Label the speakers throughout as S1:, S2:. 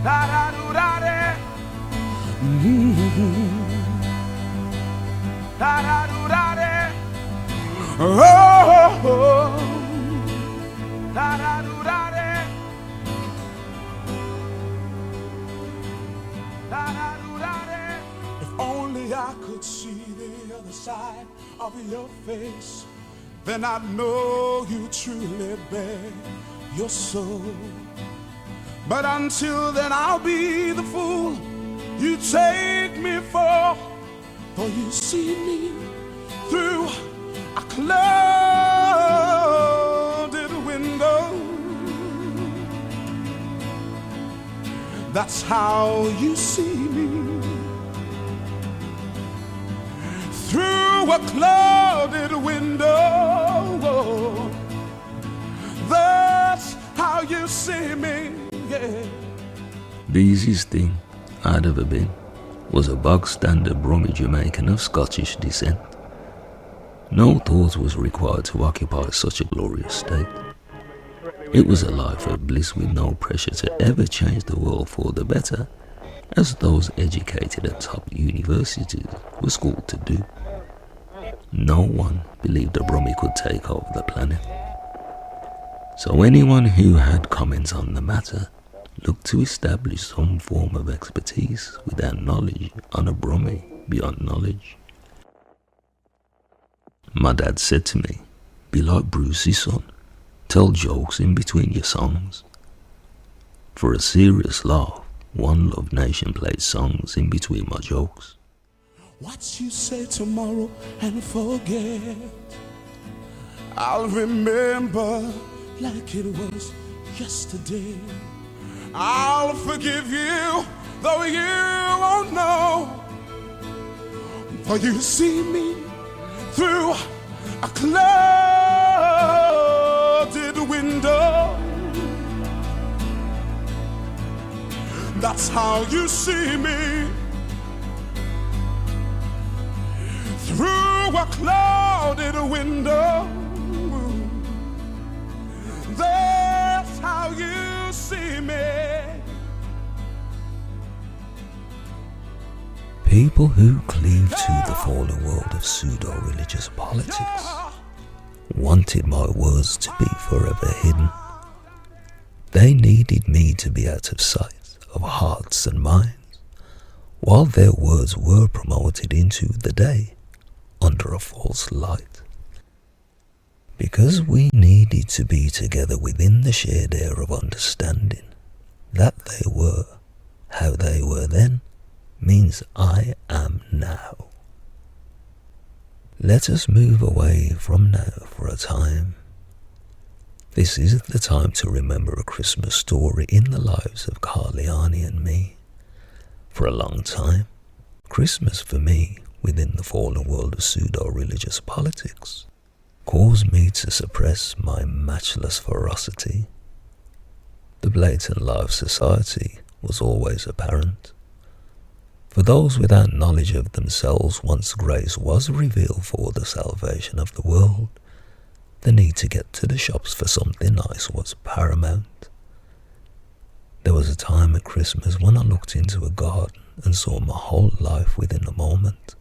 S1: If only I could see the other side of your face, then I know you truly bear your soul. But until then I'll be the fool you take me for you see me through a clouded window. That's how you see me, through a clouded window. That's how you see me, yeah.
S2: The easiest thing I'd ever been was a bog-standard Brummy Jamaican of Scottish descent. No thought was required to occupy such a glorious state. It was a life of bliss with no pressure to ever change the world for the better, as those educated at top universities were schooled to do. No one believed a Brummy could take over the planet. So anyone who had comments on the matter looked to establish some form of expertise without knowledge on a Brummy beyond knowledge. My dad said to me, "Be like Brucey's son, tell jokes in between your songs." For a serious laugh, One Love Nation played songs in between my jokes.
S1: What you say tomorrow and forget, I'll remember like it was yesterday. I'll forgive you, though you won't know, for you see me through a clouded window. That's how you see me, through a clouded window. That's how you see me.
S2: People who cleave to the fallen world of pseudo-religious politics wanted my words to be forever hidden. They needed me to be out of sight of hearts and minds, while their words were promoted into the day under a false light. Because we needed to be together within the shared air of understanding that they were how they were then means I am now. Let us move away from now for a time. This is the time to remember a Christmas story in the lives of Carliani and me. For a long time, Christmas for me, within the fallen world of pseudo-religious politics, caused me to suppress my matchless ferocity. The blatant lie of society was always apparent. For those without knowledge of themselves, once grace was revealed for the salvation of the world, the need to get to the shops for something nice was paramount. There was a time at Christmas when I looked into a garden and saw my whole life within a moment.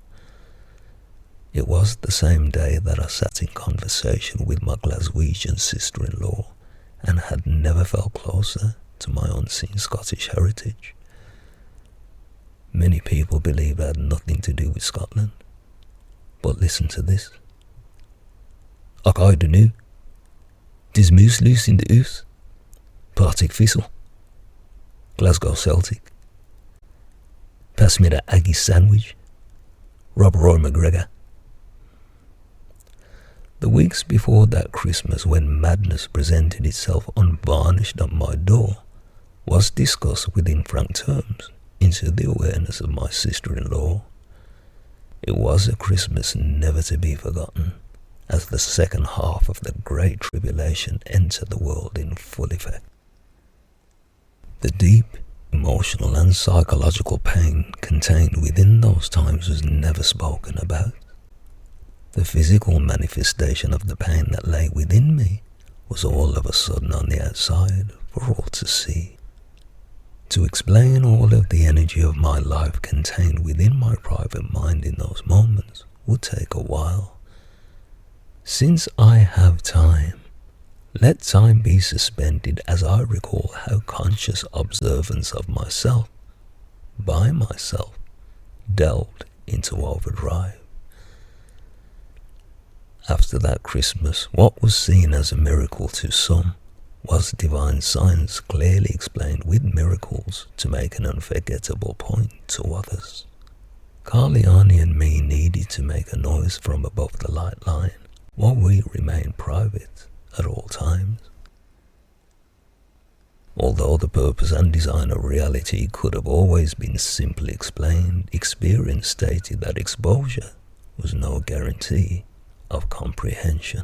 S2: It was the same day that I sat in conversation with my Glaswegian sister-in-law and had never felt closer to my unseen Scottish heritage. Many people believe I had nothing to do with Scotland, but listen to this. Ach, I dunno. Dis moose loose in the oos. Partick Thistle. Glasgow Celtic. Pass me that Aggie sandwich. Rob Roy McGregor. The weeks before that Christmas, when madness presented itself unvarnished at my door, was discussed within frank terms into the awareness of my sister-in-law. It was a Christmas never to be forgotten, as the second half of the Great Tribulation entered the world in full effect. The deep, emotional and psychological pain contained within those times was never spoken about. The physical manifestation of the pain that lay within me was all of a sudden on the outside for all to see. To explain all of the energy of my life contained within my private mind in those moments would take a while. Since I have time, let time be suspended as I recall how conscious observance of myself, by myself, delved into overdrive. After that Christmas, what was seen as a miracle to some was divine science clearly explained with miracles to make an unforgettable point to others. Carliani and me needed to make a noise from above the light line while we remained private at all times. Although the purpose and design of reality could have always been simply explained, experience stated that exposure was no guarantee of comprehension.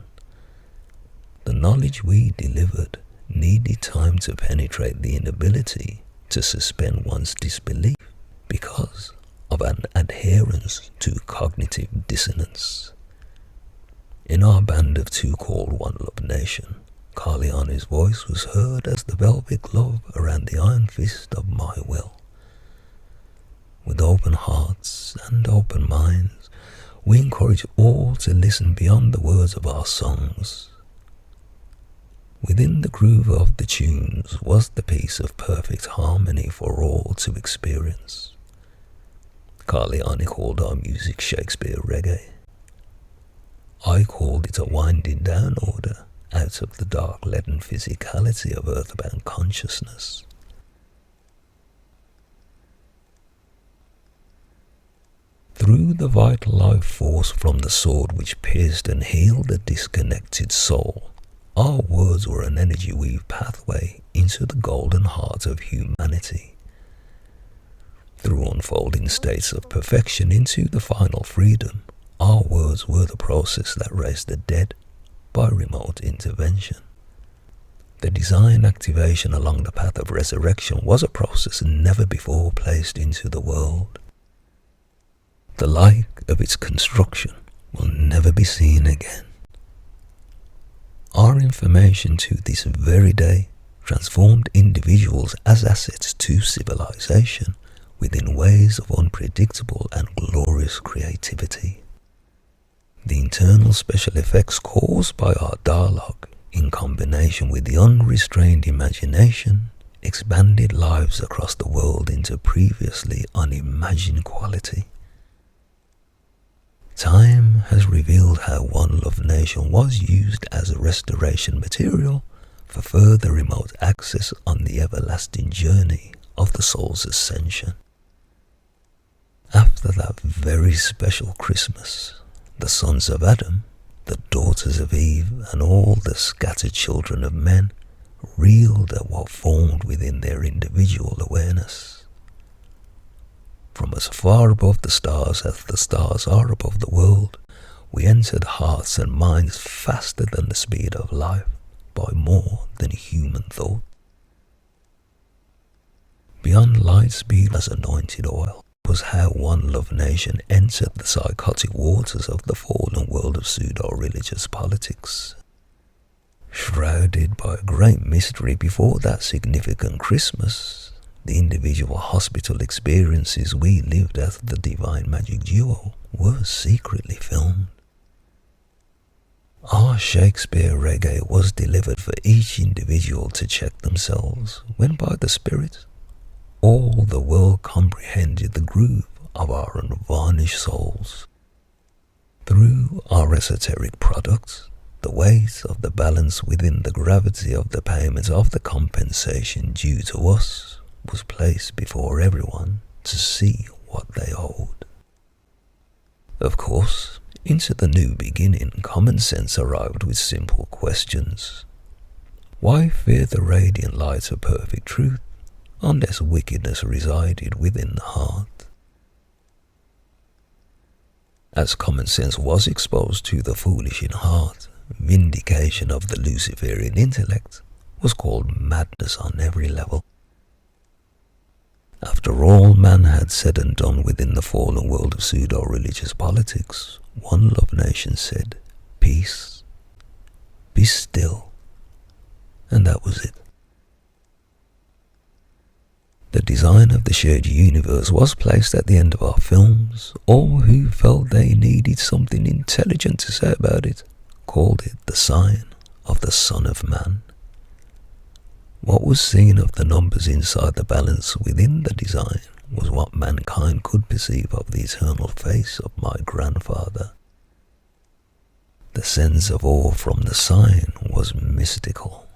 S2: The knowledge we delivered needed time to penetrate the inability to suspend one's disbelief because of an adherence to cognitive dissonance. In our band of two called One Love Nation, Carliani's voice was heard as the velvet glove around the iron fist of my will. With open hearts and open minds, we encourage all to listen beyond the words of our songs. Within the groove of the tunes was the piece of perfect harmony for all to experience. Carliani called our music Shakespeare reggae. I called it a winding down order out of the dark leaden physicality of earthbound consciousness. Through the vital life force from the sword which pierced and healed the disconnected soul, our words were an energy weave pathway into the golden heart of humanity. Through unfolding states of perfection into the final freedom, our words were the process that raised the dead by remote intervention. The design activation along the path of resurrection was a process never before placed into the world. The like of its construction will never be seen again. Our information to this very day transformed individuals as assets to civilization within ways of unpredictable and glorious creativity. The internal special effects caused by our dialogue, in combination with the unrestrained imagination, expanded lives across the world into previously unimagined quality. Time has revealed how One Love Nation was used as a restoration material for further remote access on the everlasting journey of the soul's ascension. After that very special Christmas, the sons of Adam, the daughters of Eve, and all the scattered children of men reeled at what formed within their individual awareness. From as far above the stars as the stars are above the world, we entered hearts and minds faster than the speed of life, by more than human thought. Beyond light speed as anointed oil was how One Love Nation entered the psychotic waters of the fallen world of pseudo-religious politics. Shrouded by a great mystery before that significant Christmas, the individual hospital experiences we lived as the Divine Magic Duo were secretly filmed. Our Shakespeare reggae was delivered for each individual to check themselves, when by the Spirit, all the world comprehended the groove of our unvarnished souls. Through our esoteric products, the weight of the balance within the gravity of the payment of the compensation due to us was placed before everyone to see what they owed. Of course, into the new beginning, common sense arrived with simple questions. Why fear the radiant light of perfect truth unless wickedness resided within the heart? As common sense was exposed to the foolish in heart, vindication of the Luciferian intellect was called madness on every level. After all man had said and done within the fallen world of pseudo-religious politics, One Love Nation said, "Peace, be still," and that was it. The design of the shared universe was placed at the end of our films. All who felt they needed something intelligent to say about it called it the sign of the Son of Man. What was seen of the numbers inside the balance within the design was what mankind could perceive of the eternal face of my grandfather. The sense of awe from the sign was mystical.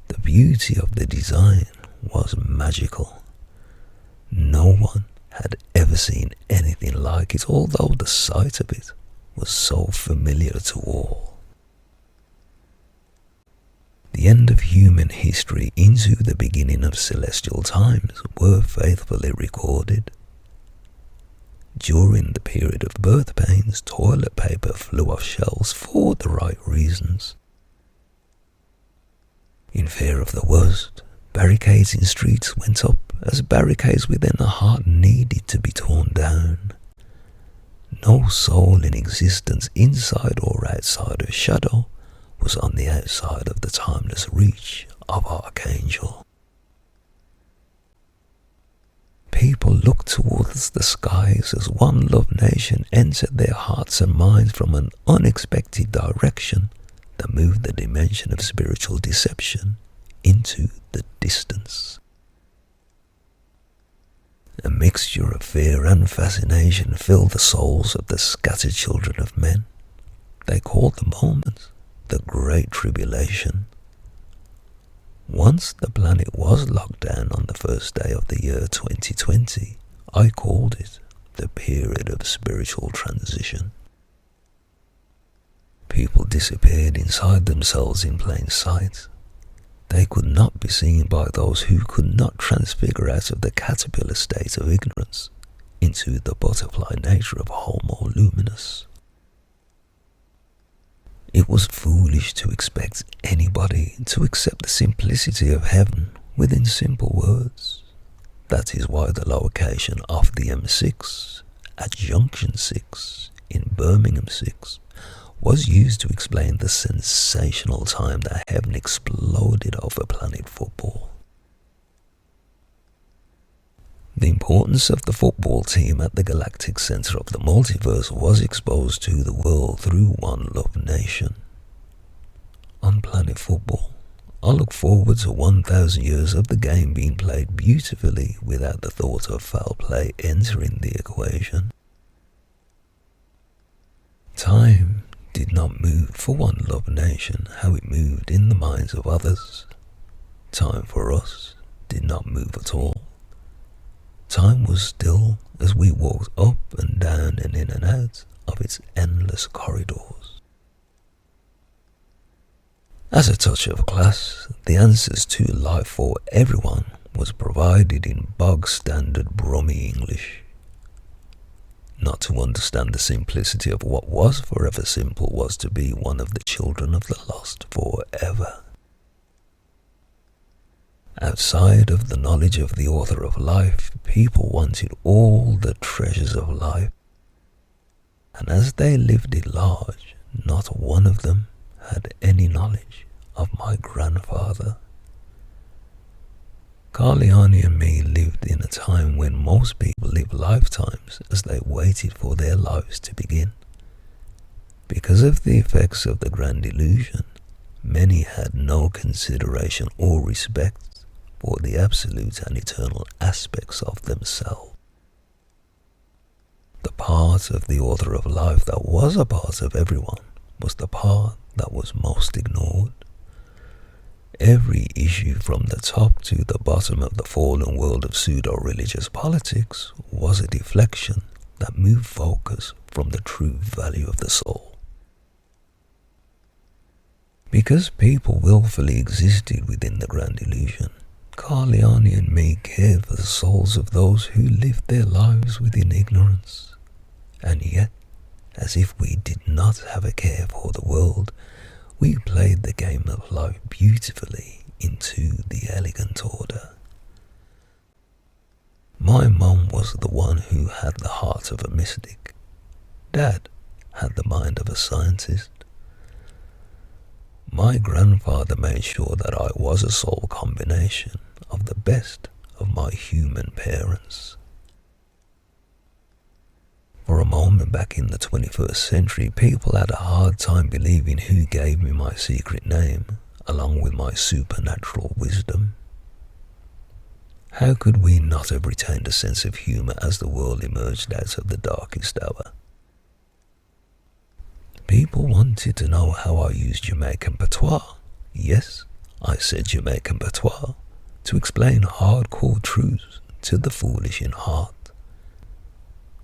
S2: The beauty of the design was magical. No one had ever seen anything like it, although the sight of it was so familiar to all. The end of human history into the beginning of celestial times were faithfully recorded. During the period of birth pains, toilet paper flew off shelves for the right reasons. In fear of the worst, barricades in streets went up as barricades within the heart needed to be torn down. No soul in existence, inside or outside of shadow, was on the outside of the timeless reach of Archangel. People looked towards the skies as One Love Nation entered their hearts and minds from an unexpected direction that moved the dimension of spiritual deception into the distance. A mixture of fear and fascination filled the souls of the scattered children of men. They called the moment the Great Tribulation. Once the planet was locked down on the first day of the year 2020, I called it the period of spiritual transition. People disappeared inside themselves in plain sight. They could not be seen by those who could not transfigure out of the caterpillar state of ignorance into the butterfly nature of Homo luminous. It was foolish to expect anybody to accept the simplicity of heaven within simple words. That is why the location of the M6 at Junction 6 in Birmingham 6 was used to explain the sensational time that heaven exploded over planet football. The importance of the football team at the galactic center of the multiverse was exposed to the world through One Love Nation. On planet football, I look forward to 1,000 years of the game being played beautifully without the thought of foul play entering the equation. Time did not move for One Love Nation how it moved in the minds of others. Time for us did not move at all. Time was still as we walked up and down and in and out of its endless corridors. As a touch of class, the answers to life for everyone was provided in bog-standard Brummie English. Not to understand the simplicity of what was forever simple was to be one of the children of the lost forever. Outside of the knowledge of the author of life, people wanted all the treasures of life. And as they lived it large, not one of them had any knowledge of my grandfather. Carliani and me lived in a time when most people live lifetimes as they waited for their lives to begin. Because of the effects of the grand illusion, many had no consideration or respect for the absolute and eternal aspects of themselves. The part of the author of life that was a part of everyone was the part that was most ignored. Every issue from the top to the bottom of the fallen world of pseudo-religious politics was a deflection that moved focus from the true value of the soul. Because people willfully existed within the grand illusion, Carliani and me cared for the souls of those who lived their lives within ignorance. And yet, as if we did not have a care for the world, we played the game of life beautifully into the elegant order. My mum was the one who had the heart of a mystic. Dad had the mind of a scientist. My grandfather made sure that I was a soul combination of the best of of my human parents. For a moment back in the 21st century, people had a hard time believing who gave me my secret name, along with my supernatural wisdom. How could we not have retained a sense of humour as the world emerged out of the darkest hour? People wanted to know how I used Jamaican patois. Yes, I said Jamaican patois, to explain hardcore truths to the foolish in heart.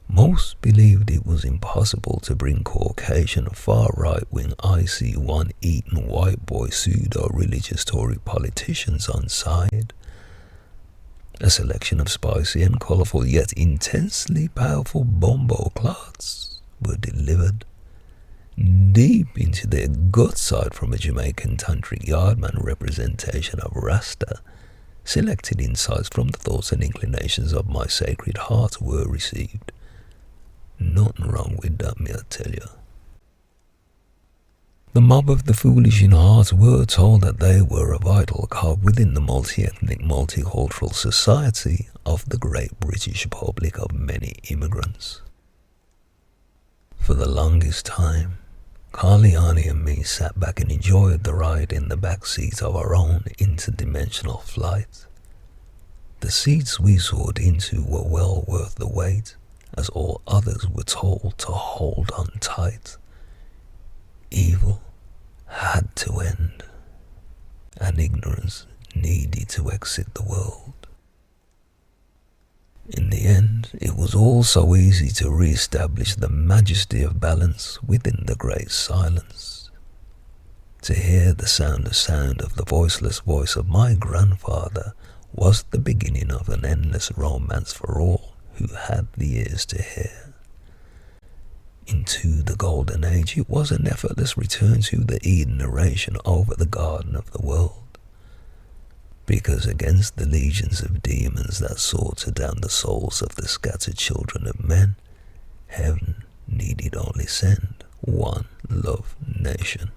S2: Most believed it was impossible to bring Caucasian far-right-wing IC1 eating white boy pseudo-religious Tory politicians on side. A selection of spicy and colourful yet intensely powerful bombo clots were delivered deep into their gut side from a Jamaican tantric yardman representation of Rasta. Selected insights from the thoughts and inclinations of my sacred heart were received. Nothing wrong with that, me I tell you. The mob of the foolish in heart were told that they were a vital cog within the multi-ethnic, multicultural society of the great British Republic of many immigrants. For the longest time, Carliani and me sat back and enjoyed the ride in the back seat of our own interdimensional flight. The seats we soared into were well worth the wait, as all others were told to hold on tight. Evil had to end, and ignorance needed to exit the world. In the end, it was all so easy to re-establish the majesty of balance within the great silence. To hear the sound of the voiceless voice of my grandfather was the beginning of an endless romance for all who had the ears to hear. Into the golden age, it was an effortless return to the Eden narration over the garden of the world. Because against the legions of demons that sought to damn the souls of the scattered children of men, heaven needed only send one love nation.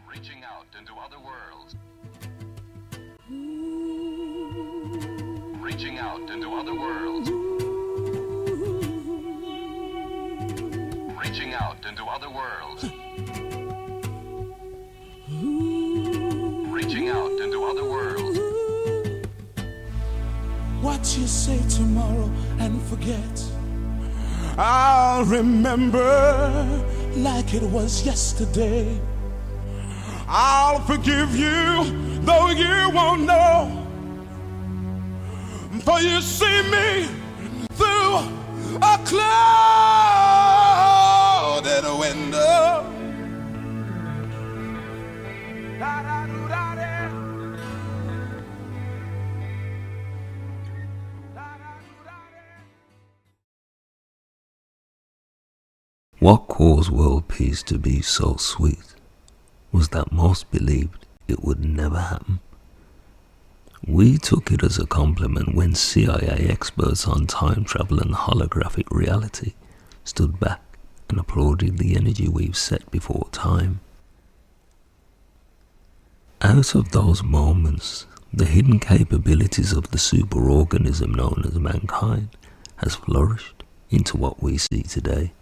S3: Reaching out into other worlds. Reaching out into other worlds. Reaching out into other worlds. Reaching out into other worlds.
S1: What you say tomorrow and forget, I'll remember like it was yesterday. I'll forgive you, though you won't know. For you see me through a clouded window.
S2: What caused world peace to be so sweet was that most believed it would never happen. We took it as a compliment when CIA experts on time travel and holographic reality stood back and applauded the energy we've set before time. Out of those moments, the hidden capabilities of the superorganism known as mankind has flourished into what we see today.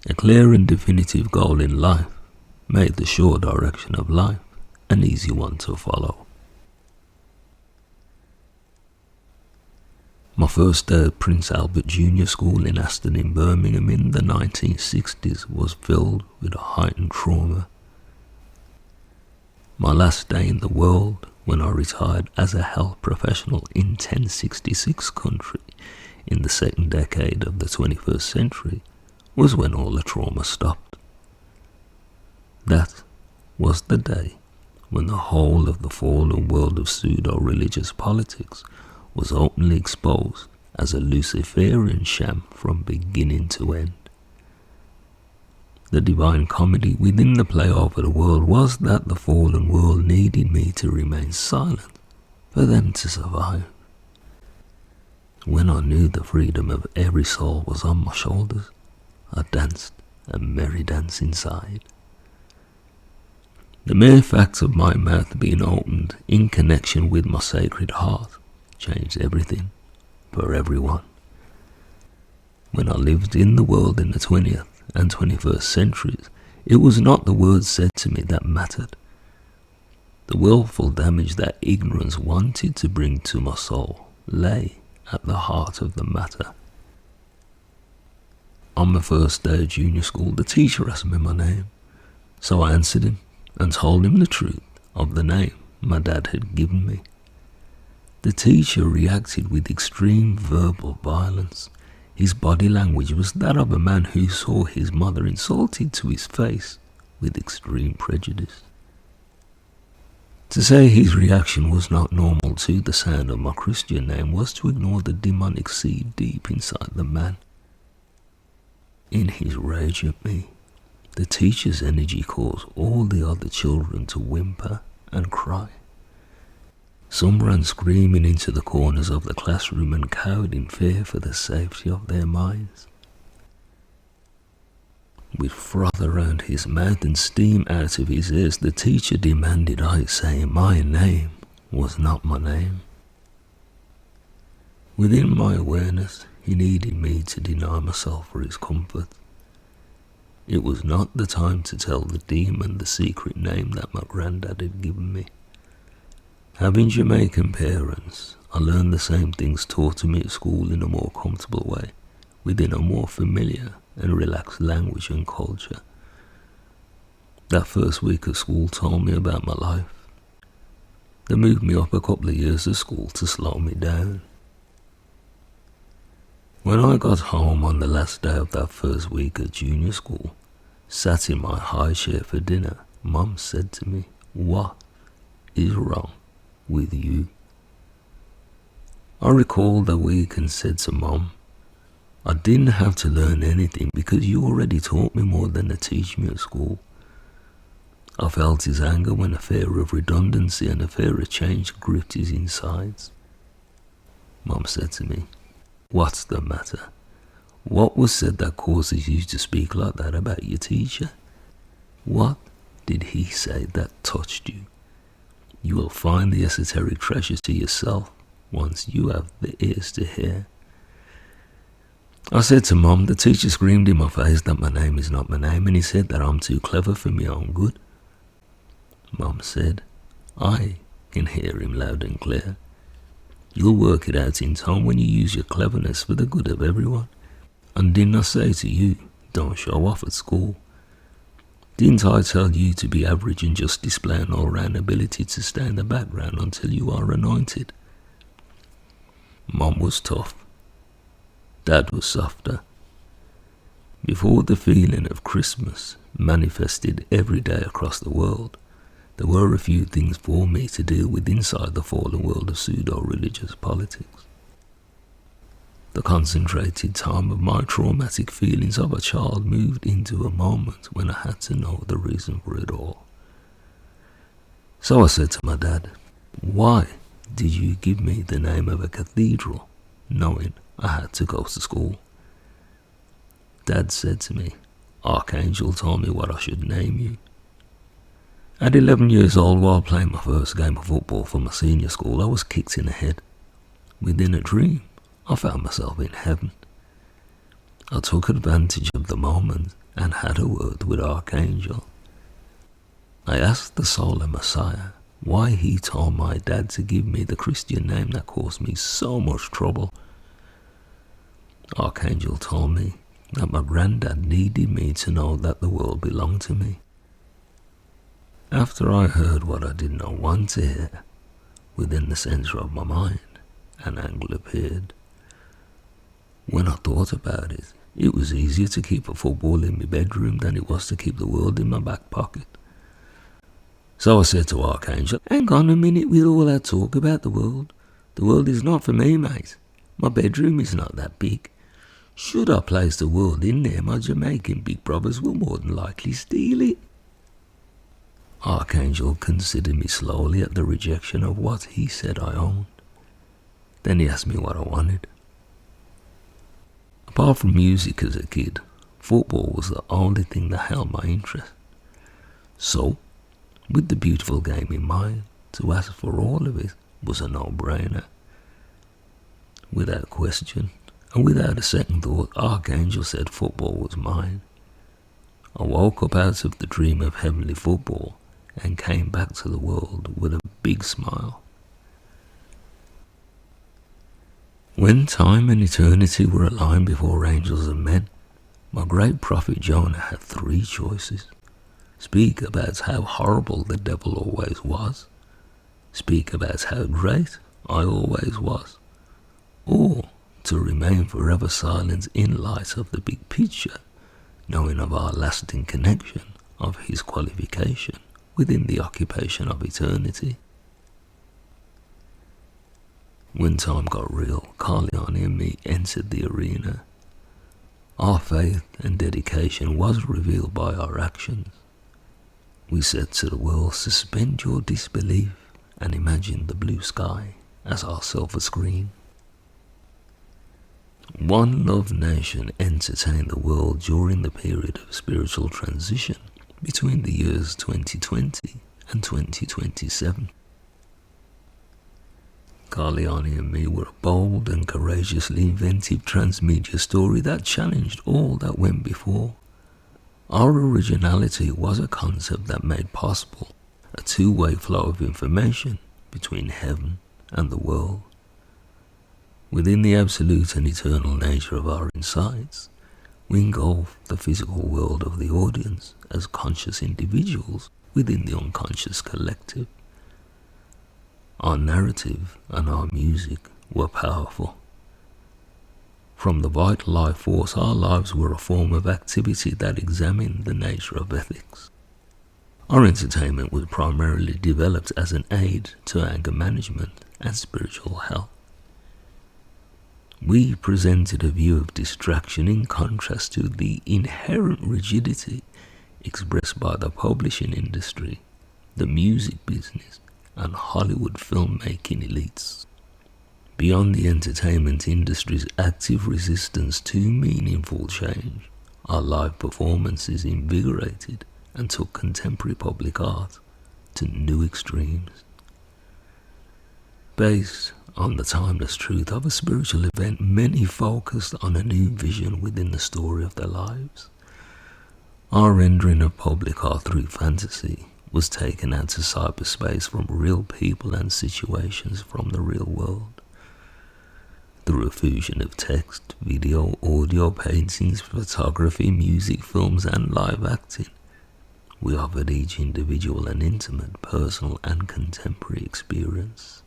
S2: A clear and definitive goal in life made the sure direction of life an easy one to follow. My first day at Prince Albert Junior School in Aston in Birmingham in the 1960s was filled with a heightened trauma. My last day in the world, when I retired as a health professional in 1066 country in the second decade of the 21st century, was when all the trauma stopped. That was the day when the whole of the fallen world of pseudo-religious politics was openly exposed as a Luciferian sham from beginning to end. The divine comedy within the play over the world was that the fallen world needed me to remain silent for them to survive. When I knew the freedom of every soul was on my shoulders, I danced a merry dance inside. The mere fact of my mouth being opened in connection with my sacred heart changed everything for everyone. When I lived in the world in the 20th and 21st centuries, it was not the words said to me that mattered. The willful damage that ignorance wanted to bring to my soul lay at the heart of the matter. On my first day of junior school, the teacher asked me my name, so I answered him and told him the truth of the name my dad had given me. The teacher reacted with extreme verbal violence. His body language was that of a man who saw his mother insulted to his face with extreme prejudice. To say his reaction was not normal to the sound of my Christian name was to ignore the demonic seed deep inside the man. In his rage at me, the teacher's energy caused all the other children to whimper and cry. Some ran screaming into the corners of the classroom and cowered in fear for the safety of their minds. With froth around his mouth and steam out of his ears, the teacher demanded I say my name was not my name. Within my awareness, he needed me to deny myself for his comfort. It was not the time to tell the demon the secret name that my granddad had given me. Having Jamaican parents, I learned the same things taught to me at school in a more comfortable way, within a more familiar and relaxed language and culture. That first week of school told me about my life. They moved me up a couple of years of school to slow me down. When I got home on the last day of that first week of junior school, sat in my high chair for dinner, Mum said to me, "What is wrong with you?" I recalled that week and said to Mum, "I didn't have to learn anything because you already taught me more than to teach me at school." I felt his anger when a fear of redundancy and a fear of change gripped his insides. Mum said to me, "What's the matter? What was said that causes you to speak like that about your teacher? What did he say that touched you? You will find the esoteric treasures to yourself once you have the ears to hear." I said to Mum, "The teacher screamed in my face that my name is not my name, and he said that I'm too clever for my own good." Mum said, "I can hear him loud and clear. You'll work it out in time when you use your cleverness for the good of everyone. And didn't I say to you, don't show off at school? Didn't I tell you to be average and just display an all-round ability to stay in the background until you are anointed?" Mum was tough. Dad was softer. Before the feeling of Christmas manifested every day across the world, there were a few things for me to deal with inside the fallen world of pseudo-religious politics. The concentrated time of my traumatic feelings of a child moved into a moment when I had to know the reason for it all. So I said to my dad, "Why did you give me the name of a cathedral, knowing I had to go to school?" Dad said to me, "Archangel told me what I should name you." At 11 years old, while playing my first game of football for my senior school, I was kicked in the head. Within a dream, I found myself in heaven. I took advantage of the moment and had a word with Archangel. I asked the Solar Messiah why he told my dad to give me the Christian name that caused me so much trouble. Archangel told me that my granddad needed me to know that the world belonged to me. After I heard what I did not want to hear, within the center of my mind, an angle appeared. When I thought about it, it was easier to keep a football in my bedroom than it was to keep the world in my back pocket. So I said to Archangel, "Hang on a minute with all that talk about the world. The world is not for me, mate. My bedroom is not that big. Should I place the world in there, my Jamaican big brothers will more than likely steal it." Archangel considered me slowly at the rejection of what he said I owned. Then he asked me what I wanted. Apart from music as a kid, football was the only thing that held my interest. So, With the beautiful game in mind, to ask for all of it was a no-brainer. Without question, and without a second thought, Archangel said football was mine. I woke up out of the dream of heavenly football and came back to the world with a big smile. When time and eternity were aligned before angels and men, my great prophet Jonah had three choices. Speak about how horrible the devil always was, speak about how great I always was, or to remain forever silent in light of the big picture, knowing of our lasting connection, of his qualification within the occupation of eternity. When time got real, Carliani and me entered the arena. Our faith and dedication was revealed by our actions. We said to the world, suspend your disbelief and imagine the blue sky as our silver screen. One Love Nation entertained the world during the period of spiritual transition between the years 2020 and 2027. Carliani and me were a bold and courageously inventive transmedia story that challenged all that went before. Our originality was a concept that made possible a two-way flow of information between heaven and the world. Within the absolute and eternal nature of our insights, we engulf the physical world of the audience as conscious individuals within the unconscious collective. Our narrative and our music were powerful. From the vital life force, our lives were a form of activity that examined the nature of ethics. Our entertainment was primarily developed as an aid to anger management and spiritual health. We presented a view of distraction in contrast to the inherent rigidity expressed by the publishing industry, the music business, and Hollywood filmmaking elites. Beyond the entertainment industry's active resistance to meaningful change, our live performances invigorated and took contemporary public art to new extremes. Based on the timeless truth of a spiritual event, many focused on a new vision within the story of their lives. Our rendering of public art through fantasy was taken out to cyberspace from real people and situations from the real world. Through a fusion of text, video, audio, paintings, photography, music, films, and live acting, we offered each individual an intimate, personal, and contemporary experience.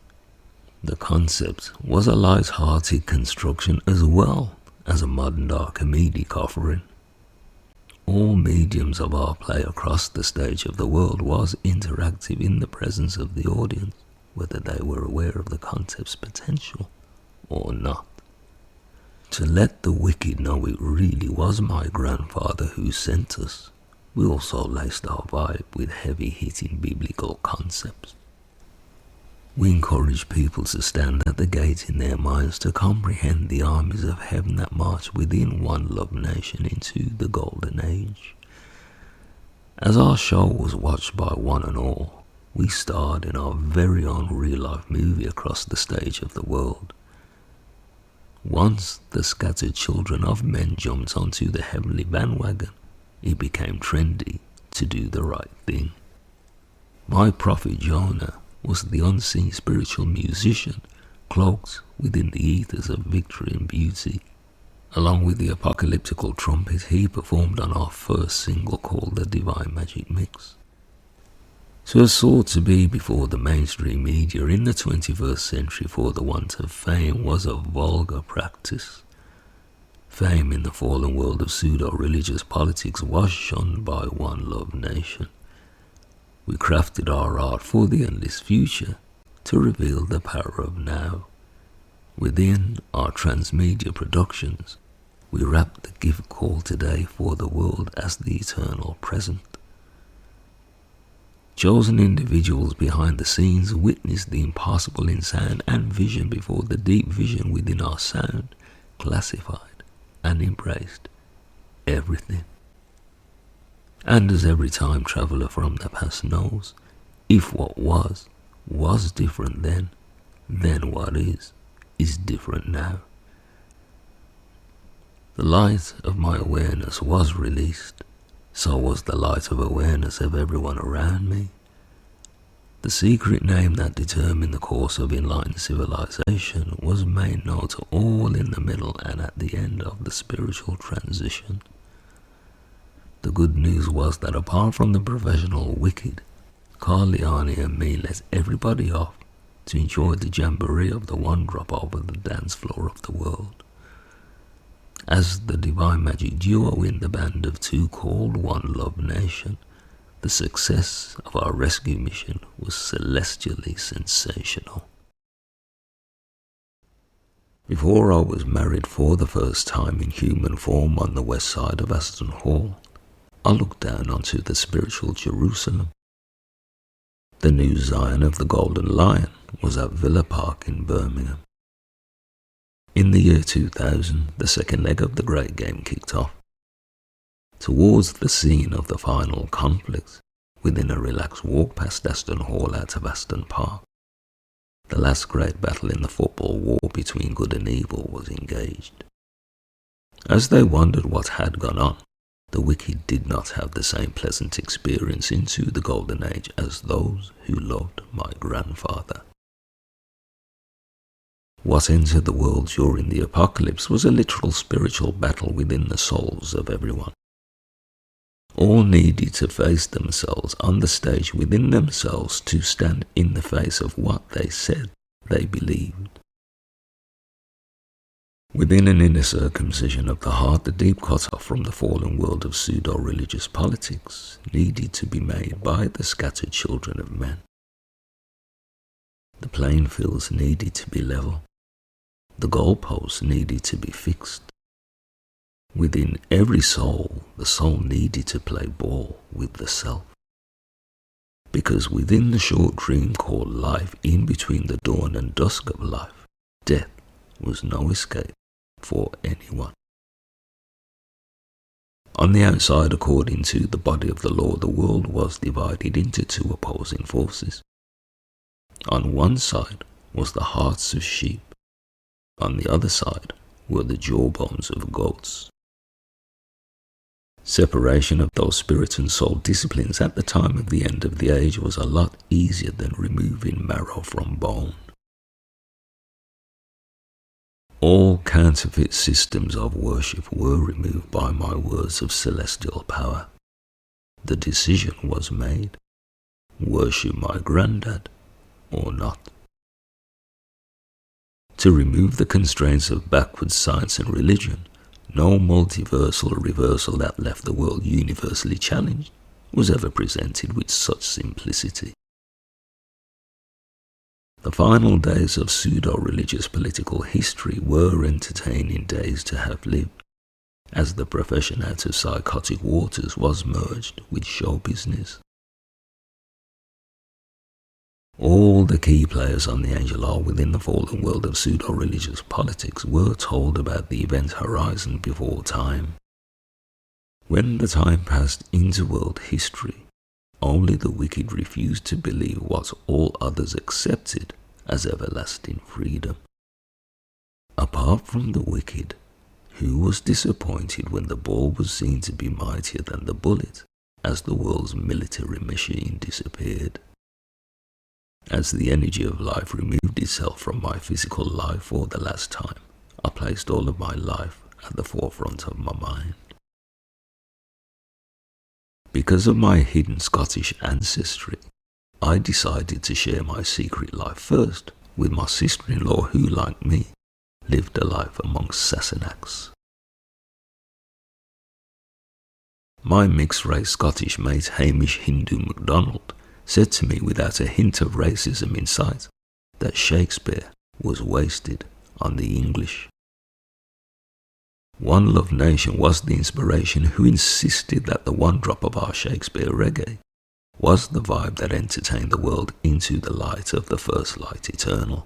S2: The concept was a light-hearted construction as well as a modern dark comedic offering. All mediums of our play across the stage of the world was interactive in the presence of the audience, whether they were aware of the concept's potential or not. To let the wicked know it really was my grandfather who sent us, we also laced our vibe with heavy-hitting biblical concepts. We encourage people to stand at the gate in their minds to comprehend the armies of heaven that march within One Love Nation into the Golden Age. As our show was watched by one and all, we starred in our very own real-life movie across the stage of the world. Once the scattered children of men jumped onto the heavenly bandwagon, it became trendy to do the right thing. My prophet Jonah was the unseen spiritual musician cloaked within the ethers of victory and beauty. Along with the apocalyptical trumpet, he performed on our first single called the Divine Magic Mix. To have sought to be before the mainstream media in the 21st century for the want of fame was a vulgar practice. Fame in the fallen world of pseudo-religious politics was shunned by One Love Nation. We crafted our art for the endless future to reveal the power of now. Within our transmedia productions, we wrap the gift call today for the world as the eternal present. Chosen individuals behind the scenes witnessed the impossible in sound and vision before the deep vision within our sound classified and embraced everything. And as every time traveler from the past knows, If what was different then what is different now. The light of my awareness was released, so was the light of awareness of everyone around me. The secret name that determined the course of enlightened civilization was made known to all in the middle and at the end of the spiritual transition. The good news was that apart from the professional wicked, Carliani and me let everybody off to enjoy the jamboree of the one drop over the dance floor of the world. As the divine magic duo in the band of two called One Love Nation, the success of our rescue mission was celestially sensational. Before I was married for the first time in human form on the west side of Aston Hall, I looked down onto the spiritual Jerusalem. The new Zion of the Golden Lion was at Villa Park in Birmingham. In the year 2000, the second leg of the Great Game kicked off. Towards the scene of the final conflict, within a relaxed walk past Aston Hall out of Aston Park, the last great battle in the football war between good and evil was engaged. As they wondered what had gone on, the wicked did not have the same pleasant experience into the Golden Age as those who loved my grandfather. What entered the world during the apocalypse was a literal spiritual battle within the souls of everyone. All needed to face themselves on the stage within themselves to stand in the face of what they said they believed. Within an inner circumcision of the heart, the deep cut-off from the fallen world of pseudo-religious politics needed to be made by the scattered children of men. The playing fields needed to be level. The goalposts needed to be fixed. Within every soul, the soul needed to play ball with the self. Because within the short dream called life, in between the dawn and dusk of life, death was no escape for anyone. On the outside, according to the body of the law, the world was divided into two opposing forces. On one side was the hearts of sheep. On the other side were the jawbones of goats. Separation of those spirit and soul disciplines at the time of the end of the age was a lot easier than removing marrow from bone. All counterfeit systems of worship were removed by my words of celestial power. The decision was made: worship my granddad or not. To remove the constraints of backward science and religion, no multiversal reversal that left the world universally challenged was ever presented with such simplicity. The final days of pseudo-religious political history were entertaining days to have lived, as the profession out of psychotic waters was merged with show business. All the key players on the angel arc within the fallen world of pseudo-religious politics were told about the event horizon before time. When the time passed into world history, only the wicked refused to believe what all others accepted as everlasting freedom. Apart from the wicked, who was disappointed when the ball was seen to be mightier than the bullet as the world's military machine disappeared? As the energy of life removed itself from my physical life for the last time, I placed all of my life at the forefront of my mind. Because of my hidden Scottish ancestry, I decided to share my secret life first with my sister-in-law who, like me, lived a life amongst Sassenachs. My mixed-race Scottish mate Hamish Hindu MacDonald said to me without a hint of racism in sight that Shakespeare was wasted on the English. One Love Nation was the inspiration who insisted that the one drop of our Shakespeare reggae was the vibe that entertained the world into the light of the first light eternal.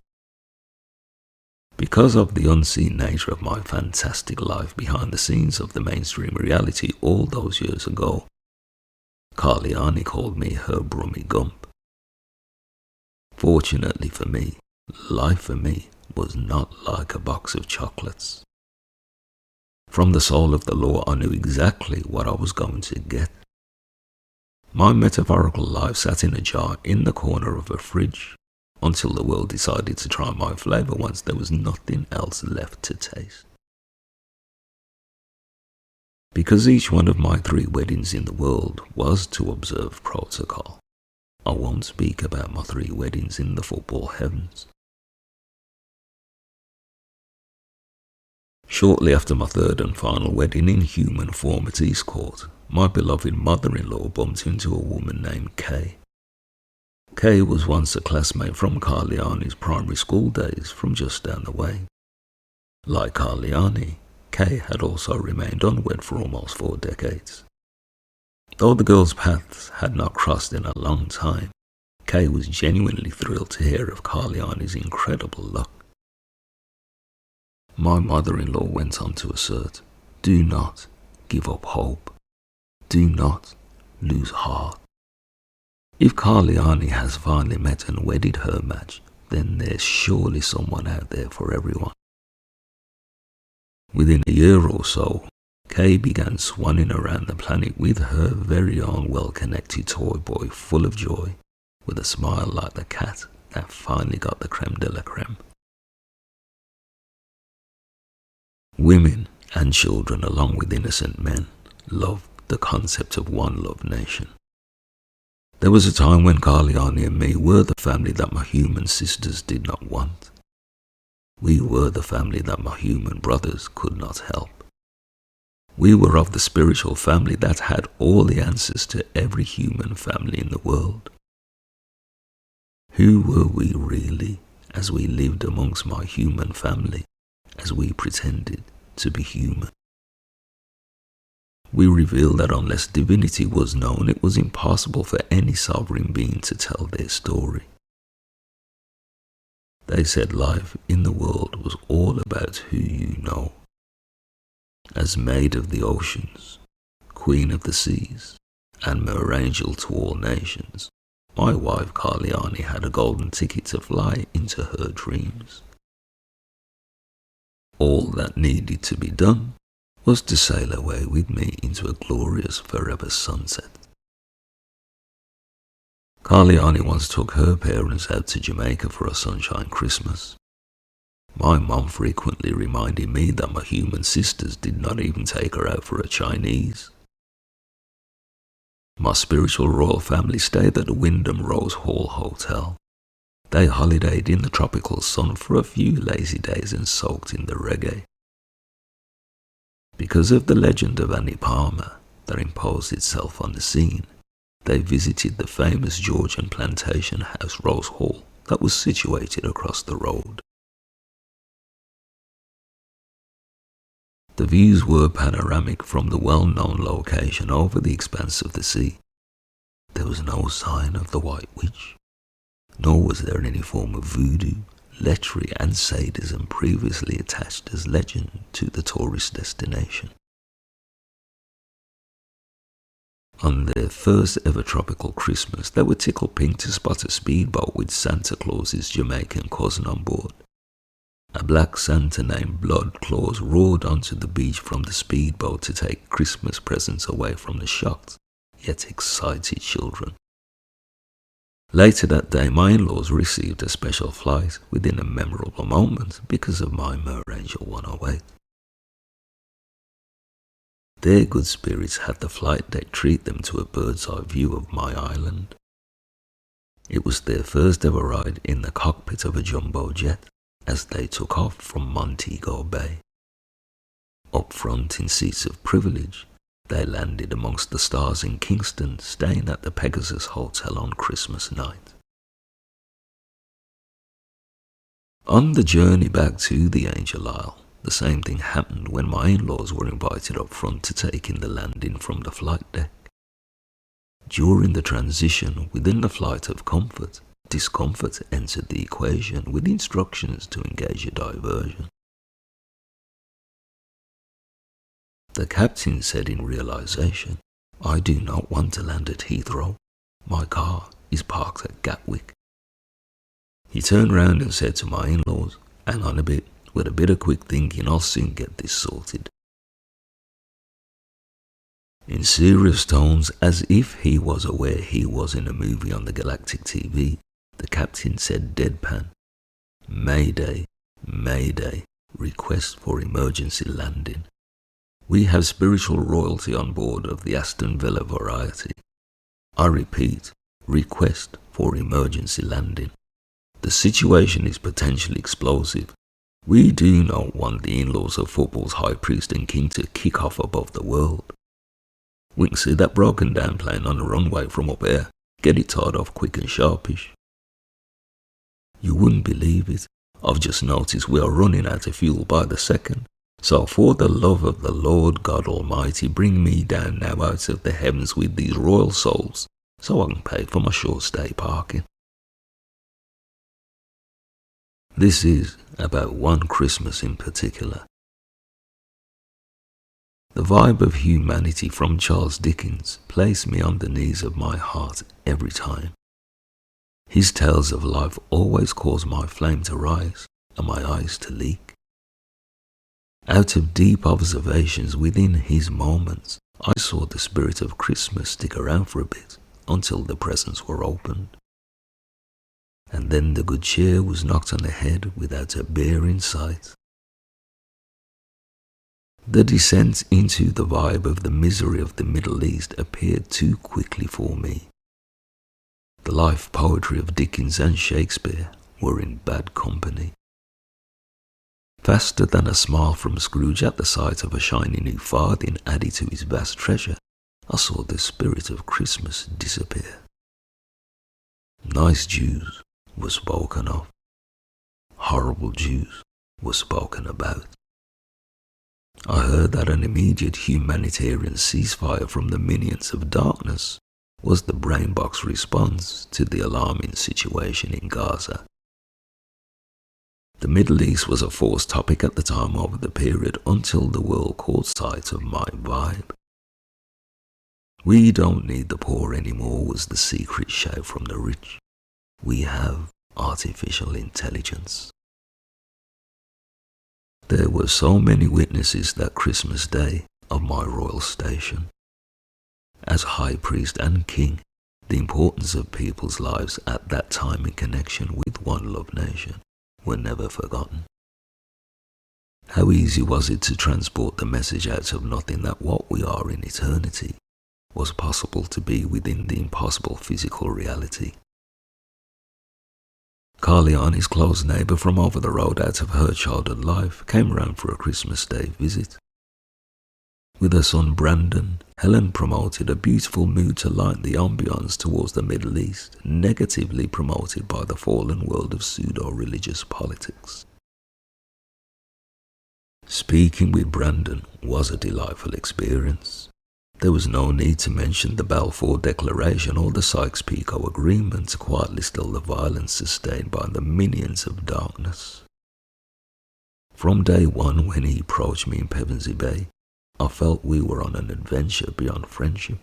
S2: Because of the unseen nature of my fantastic life behind the scenes of the mainstream reality all those years ago, Carliani called me her Brummy Gump. Fortunately for me, life for me was not like a box of chocolates. From the soul of the law, I knew exactly what I was going to get. My metaphorical life sat in a jar in the corner of a fridge until the world decided to try my flavour once there was nothing else left to taste. Because each one of my 3 weddings in the world was to observe protocol, I won't speak about my 3 weddings in the football heavens. Shortly after my 3rd and final wedding in human form at East Court, my beloved mother-in-law bumped into a woman named Kay. Kay was once a classmate from Carliani's primary school days from just down the way. Like Carliani, Kay had also remained unwed for almost 4 decades. Though the girls' paths had not crossed in a long time, Kay was genuinely thrilled to hear of Carliani's incredible luck. My mother-in-law went on to assert, "Do not give up hope. Do not lose heart. If Carliani has finally met and wedded her match, then there's surely someone out there for everyone." Within a year or so, Kay began swanning around the planet with her very own well-connected toy boy full of joy, with a smile like the cat that finally got the creme de la creme. Women and children, along with innocent men, loved the concept of one love nation. There was a time when Carliani and me were the family that my human sisters did not want. We were the family that my human brothers could not help. We were of the spiritual family that had all the answers to every human family in the world. Who were we really as we lived amongst my human family, as we pretended to be human? We revealed that unless divinity was known, it was impossible for any sovereign being to tell their story. They said life in the world was all about who you know. As maid of the oceans, queen of the seas, and mer angel to all nations, my wife Carliani had a golden ticket to fly into her dreams. All that needed to be done was to sail away with me into a glorious forever sunset. Carliani once took her parents out to Jamaica for a sunshine Christmas. My mum frequently reminded me that my human sisters did not even take her out for a Chinese. My spiritual royal family stayed at the Wyndham Rose Hall Hotel. They holidayed in the tropical sun for a few lazy days and soaked in the reggae. Because of the legend of Annie Palmer that imposed itself on the scene, they visited the famous Georgian plantation house Rose Hall that was situated across the road. The views were panoramic from the well-known location over the expanse of the sea. There was no sign of the White Witch, nor was there any form of voodoo, lechery and sadism previously attached as legend to the tourist destination. On their first ever tropical Christmas, they were tickled pink to spot a speedboat with Santa Claus's Jamaican cousin on board. A black Santa named Blood Claus roared onto the beach from the speedboat to take Christmas presents away from the shocked, yet excited children. Later that day, my in-laws received a special flight within a memorable moment because of my Mer Angel 108. Their good spirits had the flight deck treat them to a bird's eye view of my island. It was their first ever ride in the cockpit of a jumbo jet as they took off from Montego Bay. Up front in seats of privilege, they landed amongst the stars in Kingston, staying at the Pegasus Hotel on Christmas night. On the journey back to the Angel Isle, the same thing happened when my in-laws were invited up front to take in the landing from the flight deck. During the transition within the flight of comfort, discomfort entered the equation with instructions to engage a diversion. The captain said in realization, "I do not want to land at Heathrow. My car is parked at Gatwick." He turned round and said to my in-laws, "Hang on a bit, with a bit of quick thinking I'll soon get this sorted." In serious tones, as if he was aware he was in a movie on the Galactic TV, the captain said deadpan, "Mayday, Mayday, request for emergency landing. We have spiritual royalty on board of the Aston Villa variety. I repeat, request for emergency landing. The situation is potentially explosive. We do not want the in-laws of football's high priest and king to kick off above the world. We can see that broken down plane on the runway from up here. Get it tied off quick and sharpish. You wouldn't believe it. I've just noticed we are running out of fuel by the second. So for the love of the Lord God Almighty, bring me down now out of the heavens with these royal souls, so I can pay for my short stay parking." This is about one Christmas in particular. The Vibe of Humanity from Charles Dickens placed me on the knees of my heart every time. His tales of life always cause my flame to rise and my eyes to leak. Out of deep observations within his moments, I saw the spirit of Christmas stick around for a bit until the presents were opened. And then the good cheer was knocked on the head without a bear in sight. The descent into the vibe of the misery of the Middle East appeared too quickly for me. The life poetry of Dickens and Shakespeare were in bad company. Faster than a smile from Scrooge at the sight of a shiny new farthing added to his vast treasure, I saw the spirit of Christmas disappear. Nice Jews were spoken of. Horrible Jews were spoken about. I heard that an immediate humanitarian ceasefire from the minions of darkness was the brainbox response to the alarming situation in Gaza. The Middle East was a forced topic at the time over the period until the world caught sight of my vibe. "We don't need the poor anymore," was the secret shout from the rich. "We have artificial intelligence." There were so many witnesses that Christmas Day of my royal station. As High Priest and King, the importance of people's lives at that time in connection with one loved nation were never forgotten. How easy was it to transport the message out of nothing that what we are in eternity was possible to be within the impossible physical reality. Carliani's close neighbour from over the road out of her childhood life came round for a Christmas Day visit. With her son Brandon, Helen promoted a beautiful mood to light the ambience towards the Middle East, negatively promoted by the fallen world of pseudo-religious politics. Speaking with Brandon was a delightful experience. There was no need to mention the Balfour Declaration or the Sykes-Picot Agreement to quietly still the violence sustained by the minions of darkness. From day one when he approached me in Pevensey Bay, I felt we were on an adventure beyond friendship.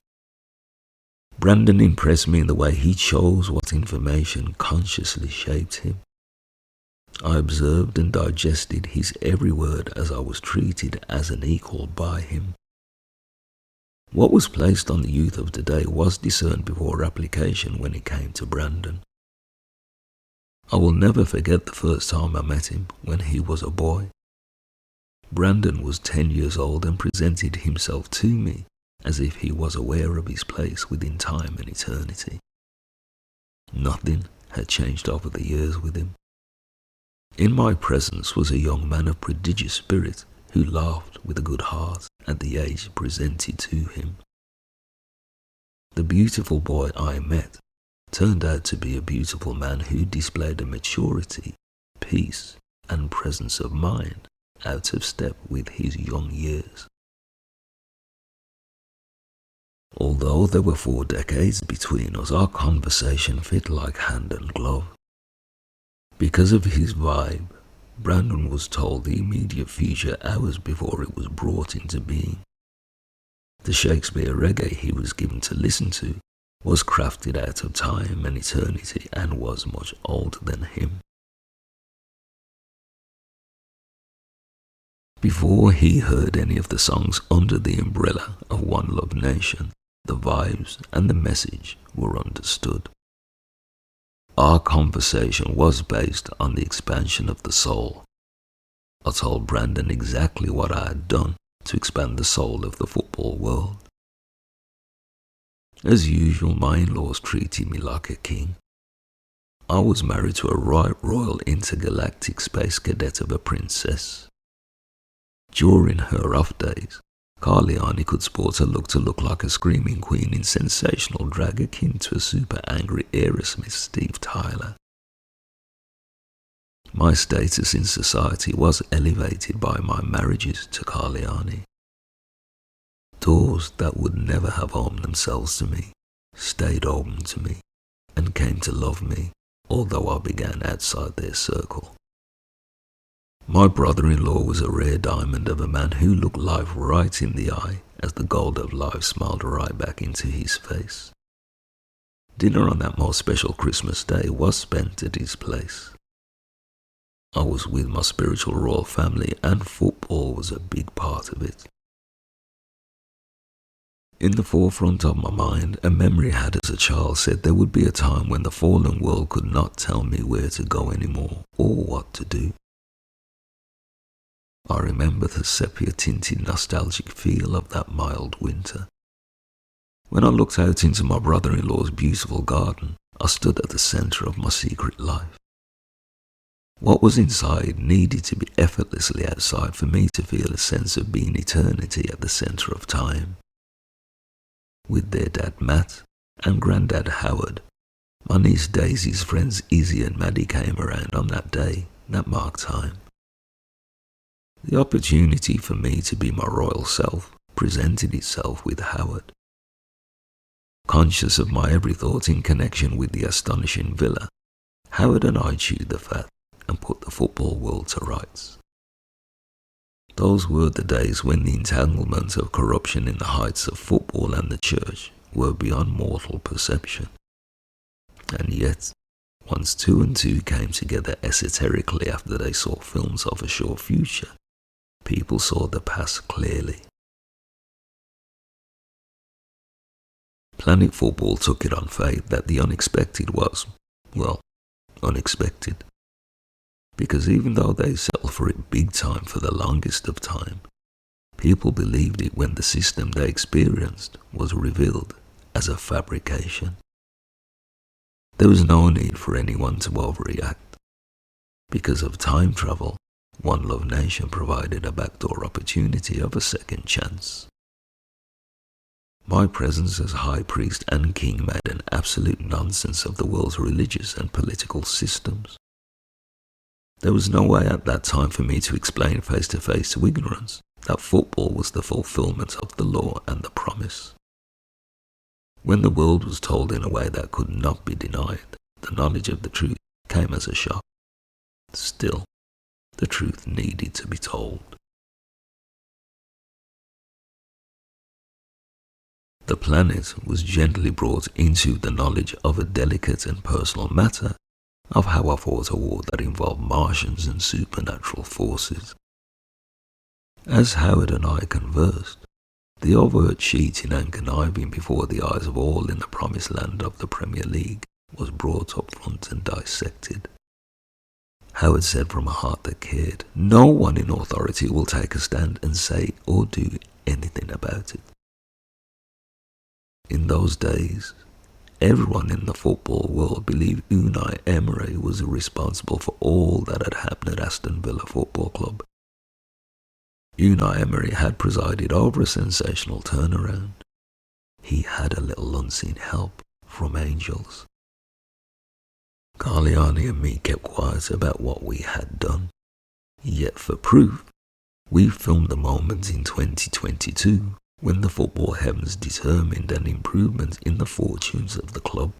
S2: Brandon impressed me in the way he chose what information consciously shaped him. I observed and digested his every word as I was treated as an equal by him. What was placed on the youth of today was discerned before application when it came to Brandon. I will never forget the first time I met him when he was a boy. Brandon was 10 years old and presented himself to me as if he was aware of his place within time and eternity. Nothing had changed over the years with him. In my presence was a young man of prodigious spirit who laughed with a good heart at the age presented to him. The beautiful boy I met turned out to be a beautiful man who displayed a maturity, peace, and presence of mind out of step with his young years. Although there were 4 decades between us, our conversation fit like hand and glove. Because of his vibe, Brandon was told the immediate future hours before it was brought into being. The Shakespeare reggae he was given to listen to was crafted out of time and eternity and was much older than him. Before he heard any of the songs under the umbrella of One Love Nation, the vibes and the message were understood. Our conversation was based on the expansion of the soul. I told Brandon exactly what I had done to expand the soul of the football world. As usual, my in-laws treated me like a king. I was married to a royal intergalactic space cadet of a princess. During her off days, Carliani could sport a look to look like a screaming queen in sensational drag akin to a super angry Aerosmith Steve Tyler. My status in society was elevated by my marriages to Carliani. Doors that would never have opened themselves to me stayed open to me and came to love me, although I began outside their circle. My brother-in-law was a rare diamond of a man who looked life right in the eye as the gold of life smiled right back into his face. Dinner on that most special Christmas day was spent at his place. I was with my spiritual royal family and football was a big part of it. In the forefront of my mind, a memory I had as a child said there would be a time when the fallen world could not tell me where to go anymore or what to do. I remember the sepia-tinted nostalgic feel of that mild winter. When I looked out into my brother-in-law's beautiful garden, I stood at the center of my secret life. What was inside needed to be effortlessly outside for me to feel a sense of being eternity at the center of time. With their dad Matt and granddad Howard, my niece Daisy's friends Izzy and Maddie came around on that day that marked time. The opportunity for me to be my royal self presented itself with Howard. Conscious of my every thought in connection with the astonishing villa, Howard and I chewed the fat and put the football world to rights. Those were the days when the entanglements of corruption in the heights of football and the church were beyond mortal perception. And yet, once 2 and 2 came together esoterically after they saw films of a sure future, people saw the past clearly. Planet Football took it on faith that the unexpected was, well, unexpected. Because even though they settled for it big time for the longest of time, people believed it when the system they experienced was revealed as a fabrication. There was no need for anyone to overreact. Because of time travel, One Love Nation provided a backdoor opportunity of a second chance. My presence as High Priest and King made an absolute nonsense of the world's religious and political systems. There was no way at that time for me to explain face-to-face to ignorance that football was the fulfillment of the law and the promise. When the world was told in a way that could not be denied, the knowledge of the truth came as a shock. Still, the truth needed to be told. The planet was gently brought into the knowledge of a delicate and personal matter of how I fought a war that involved Martians and supernatural forces. As Howard and I conversed, the overt cheating and conniving before the eyes of all in the promised land of the Premier League was brought up front and dissected. Howard said from a heart that cared, no one in authority will take a stand and say or do anything about it. In those days, everyone in the football world believed Unai Emery was responsible for all that had happened at Aston Villa Football Club. Unai Emery had presided over a sensational turnaround. He had a little unseen help from angels. Carliani and me kept quiet about what we had done. Yet for proof, we filmed the moment in 2022 when the football heavens determined an improvement in the fortunes of the club.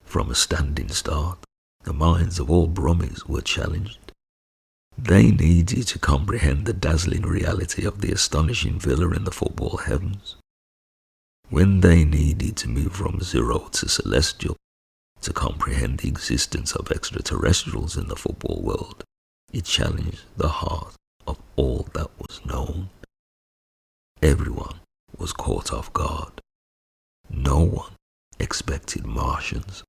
S2: From a standing start, the minds of all Brummies were challenged. They needed to comprehend the dazzling reality of the astonishing villa in the football heavens. When they needed to move from zero to celestial to comprehend the existence of extraterrestrials in the football world, it challenged the heart of all that was known. Everyone was caught off guard. No one expected Martians.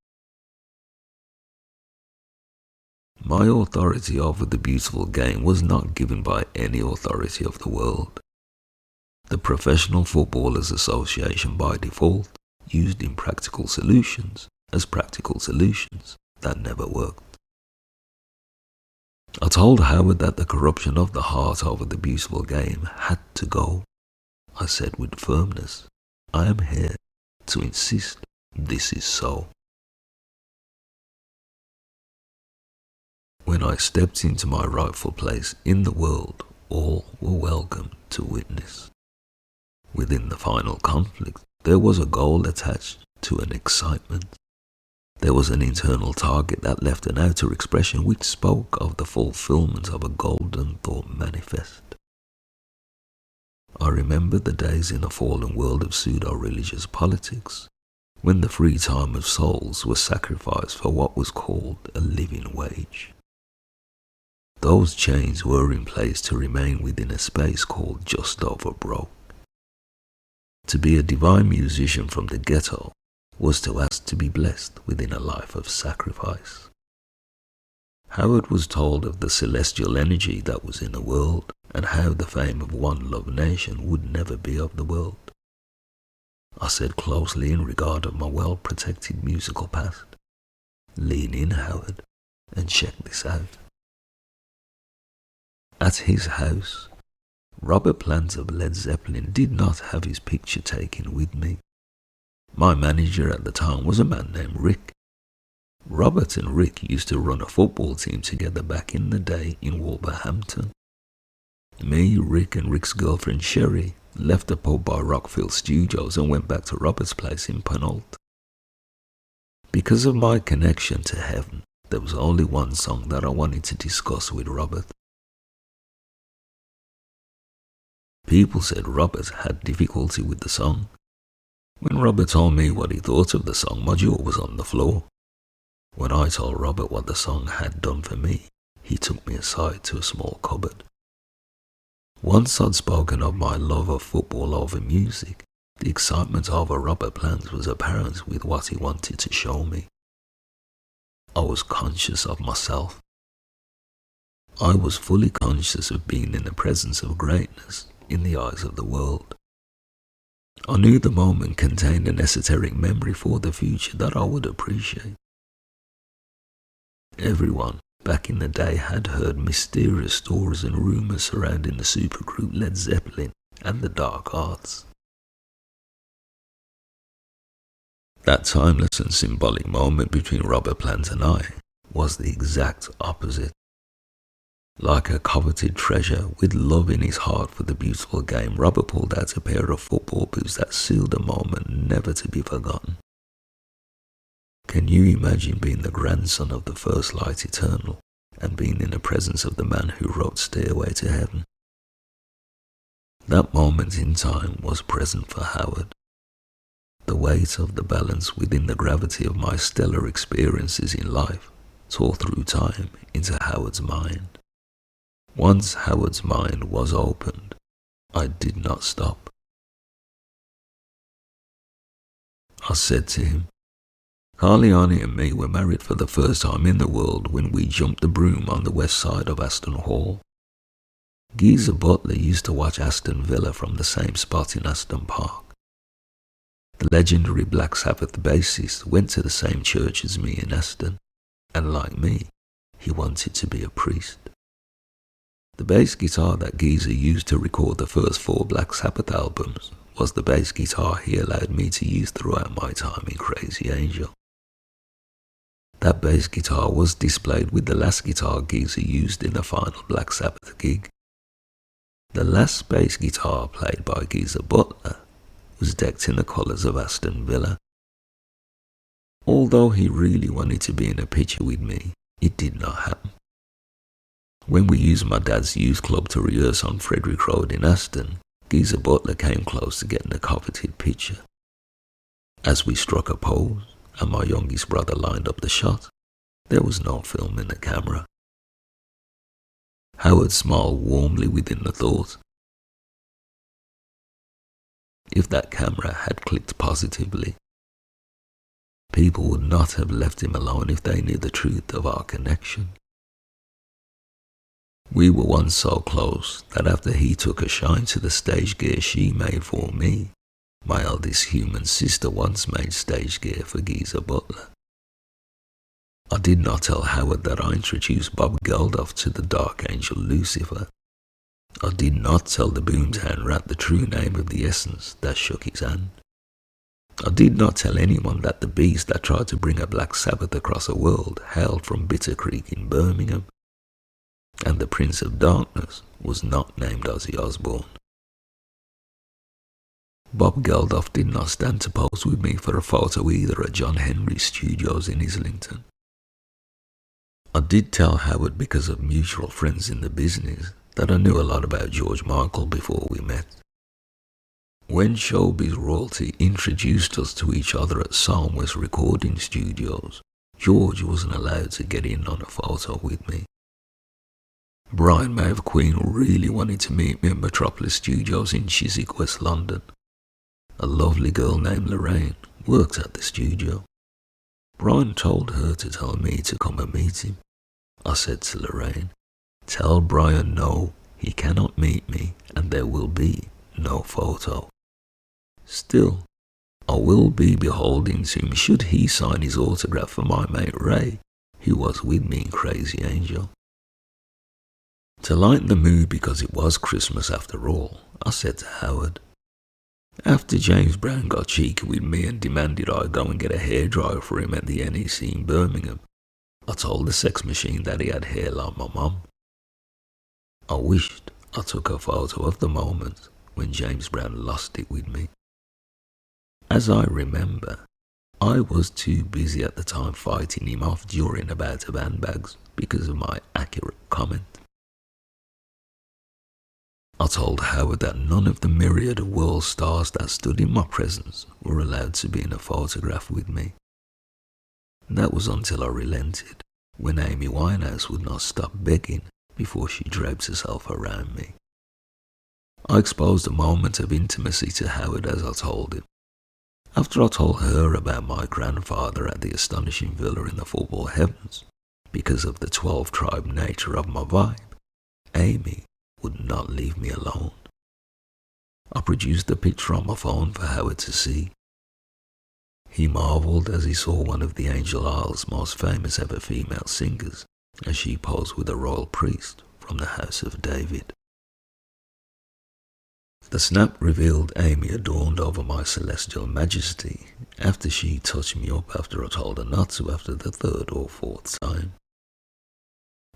S2: My authority over the beautiful game was not given by any authority of the world. The Professional Footballers Association by default used impractical solutions as practical solutions that never worked. I told Howard that the corruption of the heart over the beautiful game had to go. I said with firmness, I am here to insist this is so. When I stepped into my rightful place in the world, all were welcome to witness. Within the final conflict, there was a goal attached to an excitement. There was an internal target that left an outer expression which spoke of the fulfillment of a golden thought manifest. I remember the days in a fallen world of pseudo-religious politics, when the free time of souls was sacrificed for what was called a living wage. Those chains were in place to remain within a space called just over broke. To be a divine musician from the ghetto was to ask to be blessed within a life of sacrifice. Howard was told of the celestial energy that was in the world and how the fame of one loved nation would never be of the world. I said closely in regard of my well-protected musical past, lean in, Howard, and check this out. At his house, Robert Plant of Led Zeppelin did not have his picture taken with me. My manager at the time was a man named Rick. Robert and Rick used to run a football team together back in the day in Wolverhampton. Me, Rick and Rick's girlfriend Sherry left the pub by Rockfield Studios and went back to Robert's place in Penalt. Because of my connection to heaven, there was only one song that I wanted to discuss with Robert. People said Robert had difficulty with the song. When Robert told me what he thought of the song, my jaw was on the floor. When I told Robert what the song had done for me, he took me aside to a small cupboard. Once I'd spoken of my love of football over music, the excitement over Robert Plant was apparent with what he wanted to show me. I was conscious of myself. I was fully conscious of being in the presence of greatness in the eyes of the world. I knew the moment contained an esoteric memory for the future that I would appreciate. Everyone back in the day had heard mysterious stories and rumors surrounding the supergroup Led Zeppelin and the dark arts. That timeless and symbolic moment between Robert Plant and I was the exact opposite. Like a coveted treasure with love in his heart for the beautiful game, Robert pulled out a pair of football boots that sealed a moment never to be forgotten. Can you imagine being the grandson of the first light eternal and being in the presence of the man who wrote Stairway to Heaven? That moment in time was present for Howard. The weight of the balance within the gravity of my stellar experiences in life tore through time into Howard's mind. Once Howard's mind was opened, I did not stop. I said to him, Carliani and me were married for the first time in the world when we jumped the broom on the west side of Aston Hall. Geezer Butler used to watch Aston Villa from the same spot in Aston Park. The legendary Black Sabbath bassist went to the same church as me in Aston, and like me, he wanted to be a priest. The bass guitar that Geezer used to record the first 4 Black Sabbath albums was the bass guitar he allowed me to use throughout my time in Crazy Angel. That bass guitar was displayed with the last guitar Geezer used in the final Black Sabbath gig. The last bass guitar played by Geezer Butler was decked in the colours of Aston Villa. Although he really wanted to be in a picture with me, it did not happen. When we used my dad's youth club to rehearse on Frederick Road in Aston, Geezer Butler came close to getting a coveted picture, As we struck a pose and my youngest brother lined up the shot, there was no film in the camera. Howard smiled warmly within the thought. If that camera had clicked positively, people would not have left him alone if they knew the truth of our connection. We were once so close that after he took a shine to the stage gear she made for me, my eldest human sister once made stage gear for Geezer Butler. I did not tell Howard that I introduced Bob Geldof to the Dark Angel Lucifer. I did not tell the boomtown rat the true name of the essence that shook his hand. I did not tell anyone that the beast that tried to bring a Black Sabbath across the world hailed from Bitter Creek in Birmingham, and the Prince of Darkness was not named Ozzy Osbourne. Bob Geldof did not stand to pose with me for a photo either at John Henry's studios in Islington. I did tell Howard, because of mutual friends in the business, that I knew a lot about George Michael before we met. When showbiz royalty introduced us to each other at Psalmwest recording studios, George wasn't allowed to get in on a photo with me. Brian May of Queen really wanted to meet me at Metropolis Studios in Chiswick, West London. A lovely girl named Lorraine worked at the studio. Brian told her to tell me to come and meet him. I said to Lorraine, "Tell Brian no, he cannot meet me and there will be no photo. Still, I will be beholden to him should he sign his autograph for my mate Ray, who was with me in Crazy Angel." To lighten the mood, because it was Christmas after all, I said to Howard, "After James Brown got cheeky with me and demanded I go and get a hairdryer for him at the NEC in Birmingham, I told the sex machine that he had hair like my mum. I wished I took a photo of the moment when James Brown lost it with me. As I remember, I was too busy at the time fighting him off during a bout of handbags because of my accurate comment. I told Howard that none of the myriad of world stars that stood in my presence were allowed to be in a photograph with me. That was until I relented, when Amy Winehouse would not stop begging before she draped herself around me. I exposed a moment of intimacy to Howard as I told him. After I told her about my grandfather at the astonishing villa in the football heavens, because of the 12-tribe nature of my vibe, Amy would not leave me alone. I produced a picture on my phone for Howard to see. He marvelled as he saw one of the Angel Isle's most famous ever female singers, as she posed with a royal priest from the House of David. The snap revealed Amy adorned over my celestial majesty after she touched me up after I told her not to after the third or fourth time.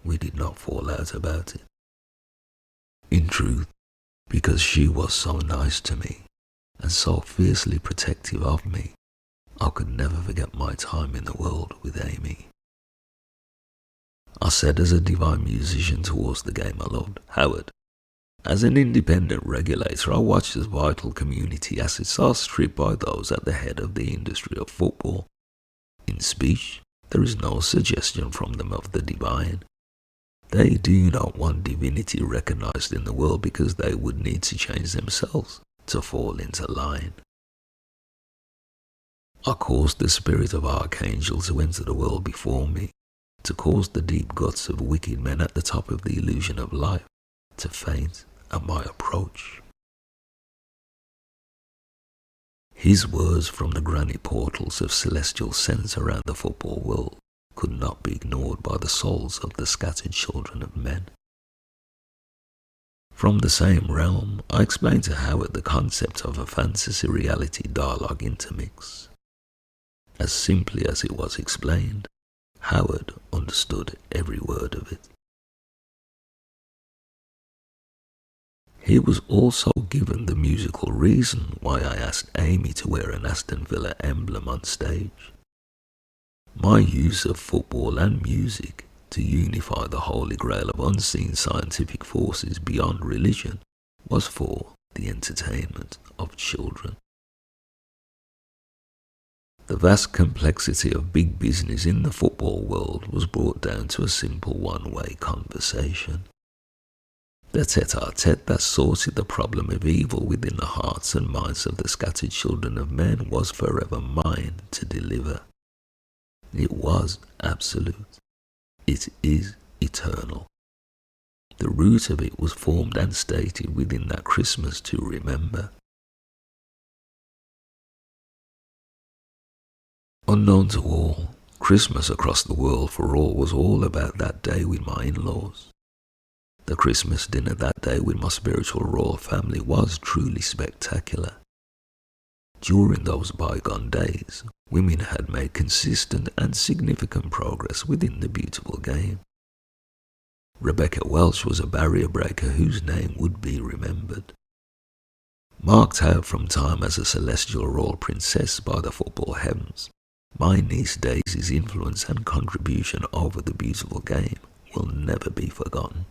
S2: We did not fall out about it. In truth, because she was so nice to me and so fiercely protective of me, I could never forget my time in the world with Amy. I said as a divine musician towards the game I loved, "Howard, as an independent regulator, I watched as vital community assets are stripped by those at the head of the industry of football. In speech, there is no suggestion from them of the divine. They do not want divinity recognized in the world because they would need to change themselves to fall into line. I caused the spirit of archangel to enter the world before me, to cause the deep guts of wicked men at the top of the illusion of life to faint at my approach." His words from the granite portals of celestial sense around the football world could not be ignored by the souls of the scattered children of men. From the same realm, I explained to Howard the concept of a fantasy-reality dialogue intermix. As simply as it was explained, Howard understood every word of it. He was also given the musical reason why I asked Amy to wear an Aston Villa emblem on stage. My use of football and music to unify the holy grail of unseen scientific forces beyond religion was for the entertainment of children. The vast complexity of big business in the football world was brought down to a simple one-way conversation. The tete-a-tete that sorted the problem of evil within the hearts and minds of the scattered children of men was forever mine to deliver. It was absolute. It is eternal. The root of it was formed and stated within that Christmas to remember. Unknown to all, Christmas across the world for all was all about that day with my in-laws. The Christmas dinner that day with my spiritual royal family was truly spectacular. During those bygone days, women had made consistent and significant progress within the beautiful game. Rebecca Welch was a barrier breaker whose name would be remembered. Marked out from time as a celestial royal princess by the football heavens, my niece Daisy's influence and contribution over the beautiful game will never be forgotten.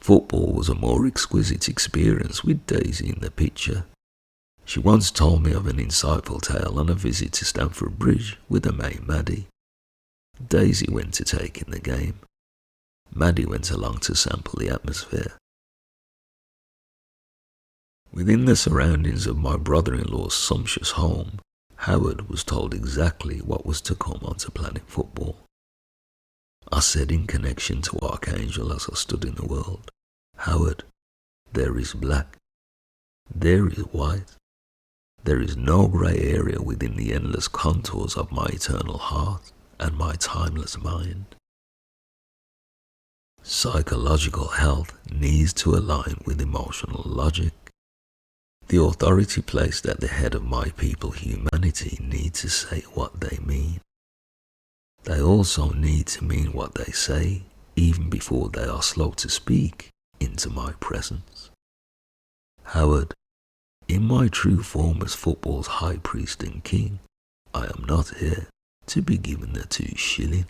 S2: Football was a more exquisite experience with Daisy in the picture. She once told me of an insightful tale on a visit to Stamford Bridge with her mate Maddie. Daisy went to take in the game. Maddie went along to sample the atmosphere. Within the surroundings of my brother-in-law's sumptuous home, Howard was told exactly what was to come onto Planet Football. I said in connection to Archangel as I stood in the world, Howard, there is black, there is white, there is no grey area within the endless contours of my eternal heart and my timeless mind. Psychological health needs to align with emotional logic. The authority placed at the head of my people, humanity, need to say what they mean. They also need to mean what they say, even before they are slow to speak into my presence. Howard, in my true form as football's high priest and king, I am not here to be given the 2 shilling.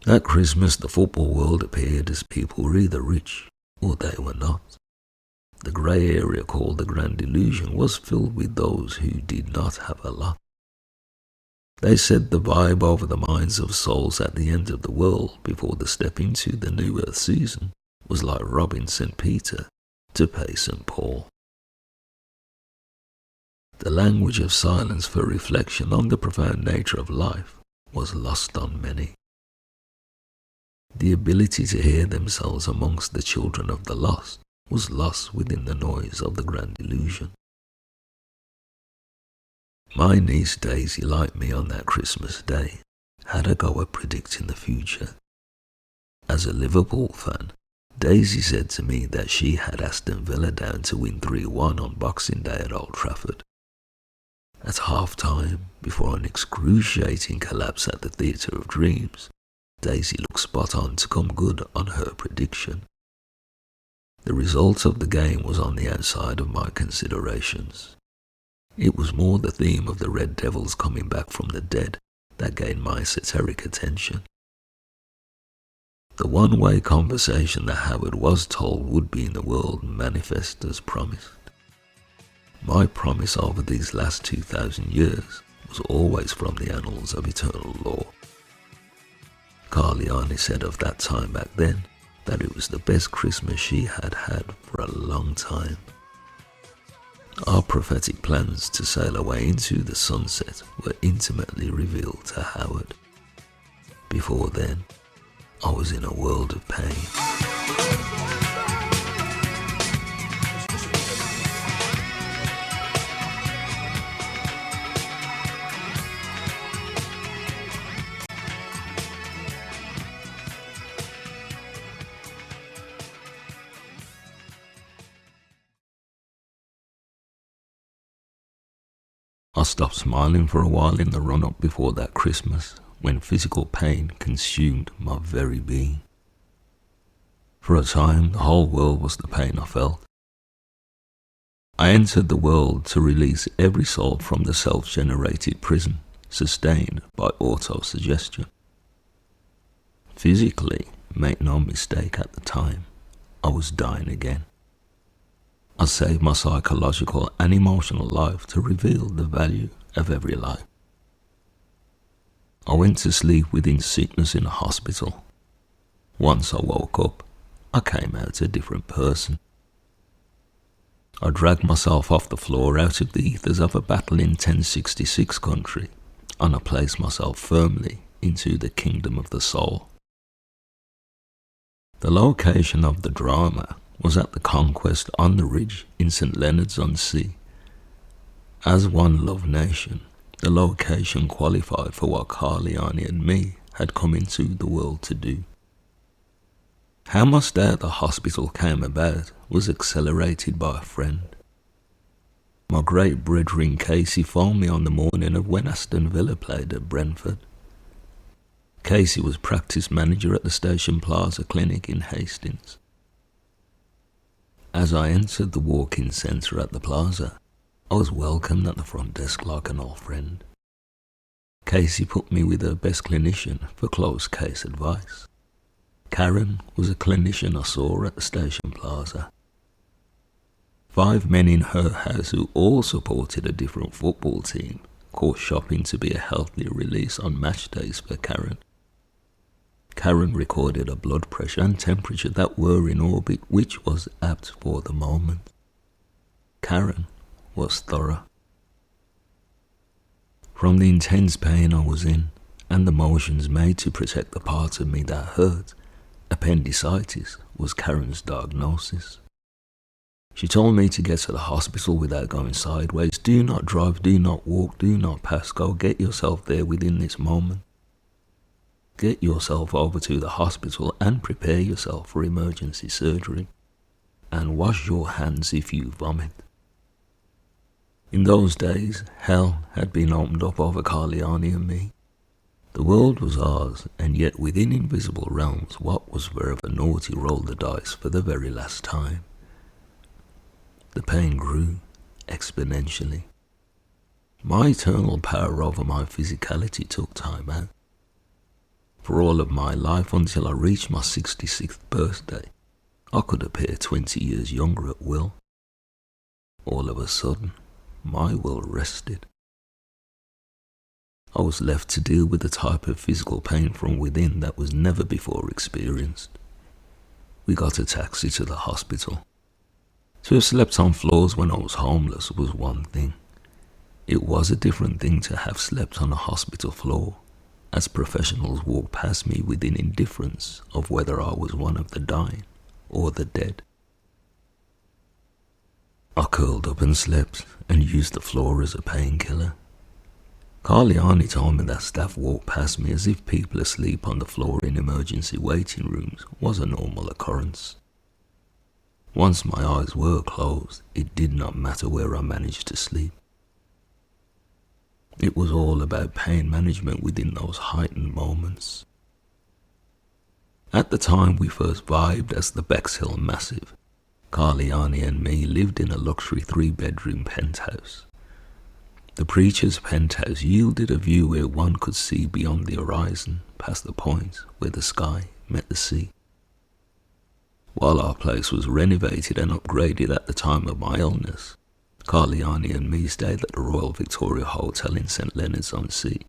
S2: At Christmas, the football world appeared as people were either rich or they were not. The grey area called the Grand Illusion was filled with those who did not have a lot. They said the vibe over the minds of souls at the end of the world before the step into the new earth season was like robbing St. Peter to pay St. Paul. The language of silence for reflection on the profound nature of life was lost on many. The ability to hear themselves amongst the children of the lost was lost within the noise of the Grand Illusion. My niece Daisy, like me on that Christmas day, had a go at predicting the future. As a Liverpool fan, Daisy said to me that she had Aston Villa down to win 3-1 on Boxing Day at Old Trafford. At half-time, before an excruciating collapse at the Theatre of Dreams, Daisy looked spot on to come good on her prediction. The result of the game was on the outside of my considerations. It was more the theme of the Red Devils coming back from the dead that gained my esoteric attention. The one-way conversation that Howard was told would be in the world manifest as promised. My promise over these last 2,000 years was always from the annals of eternal law. Carliani said of that time back then that it was the best Christmas she had had for a long time. Our prophetic plans to sail away into the sunset were intimately revealed to Howard. Before then, I was in a world of pain. I stopped smiling for a while in the run-up before that Christmas, when physical pain consumed my very being. For a time, the whole world was the pain I felt. I entered the world to release every soul from the self-generated prison, sustained by auto-suggestion. Physically, make no mistake at the time, I was dying again. I saved my psychological and emotional life to reveal the value of every life. I went to sleep within sickness in a hospital. Once I woke up, I came out a different person. I dragged myself off the floor out of the ethers of a battle in 1066 country, and I placed myself firmly into the kingdom of the soul. The location of the drama was at the conquest on the ridge in St. Leonard's-on-Sea. As one love nation, the location qualified for what Carliani and me had come into the world to do. How my stay at the hospital came about was accelerated by a friend. My great brethren Casey phoned me on the morning of when Aston Villa played at Brentford. Casey was practice manager at the Station Plaza Clinic in Hastings. As I entered the walk-in centre at the plaza, I was welcomed at the front desk like an old friend. Casey put me with her best clinician for closed case advice. Karen was a clinician I saw at the Station Plaza. 5 men in her house who all supported a different football team caught shopping to be a healthy release on match days for Karen. Karen recorded a blood pressure and temperature that were in orbit, which was apt for the moment. Karen was thorough. From the intense pain I was in, and the motions made to protect the parts of me that hurt, appendicitis was Karen's diagnosis. She told me to get to the hospital without going sideways. Do not drive, do not walk, do not pass go. Get yourself there within this moment. Get yourself over to the hospital and prepare yourself for emergency surgery. And wash your hands if you vomit. In those days, hell had been opened up over Carliani and me. The world was ours, and yet within invisible realms, what was wherever naughty rolled the dice for the very last time. The pain grew exponentially. My eternal power over my physicality took time out. For all of my life until I reached my 66th birthday, I could appear 20 years younger at will. All of a sudden, my will rested. I was left to deal with a type of physical pain from within that was never before experienced. We got a taxi to the hospital. To have slept on floors when I was homeless was one thing. It was a different thing to have slept on a hospital floor, as professionals walked past me within indifference of whether I was one of the dying or the dead. I curled up and slept and used the floor as a painkiller. Carliani told me that staff walked past me as if people asleep on the floor in emergency waiting rooms was a normal occurrence. Once my eyes were closed, it did not matter where I managed to sleep. It was all about pain management within those heightened moments. At the time we first vibed as the Bexhill Massive, Carliani and me lived in a luxury 3-bedroom penthouse. The preacher's penthouse yielded a view where one could see beyond the horizon, past the point where the sky met the sea. While our place was renovated and upgraded at the time of my illness, Carliani and me stayed at the Royal Victoria Hotel in St. Leonard's-on-Sea.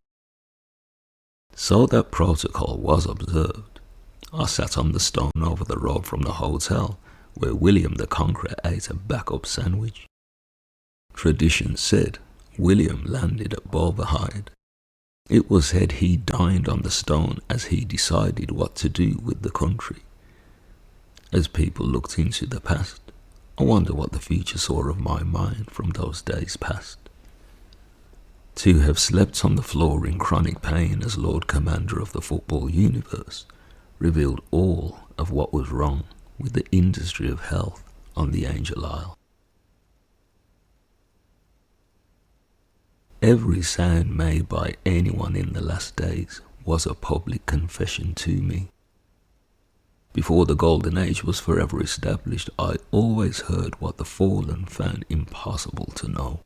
S2: So that protocol was observed, I sat on the stone over the road from the hotel where William the Conqueror ate a backup sandwich. Tradition said William landed at Bulverhide. It was said he dined on the stone as he decided what to do with the country. As people looked into the past, I wonder what the future saw of my mind from those days past. To have slept on the floor in chronic pain as Lord Commander of the football universe revealed all of what was wrong with the industry of health on the Angel Isle. Every sound made by anyone in the last days was a public confession to me. Before the Golden Age was forever established, I always heard what the fallen found impossible to know.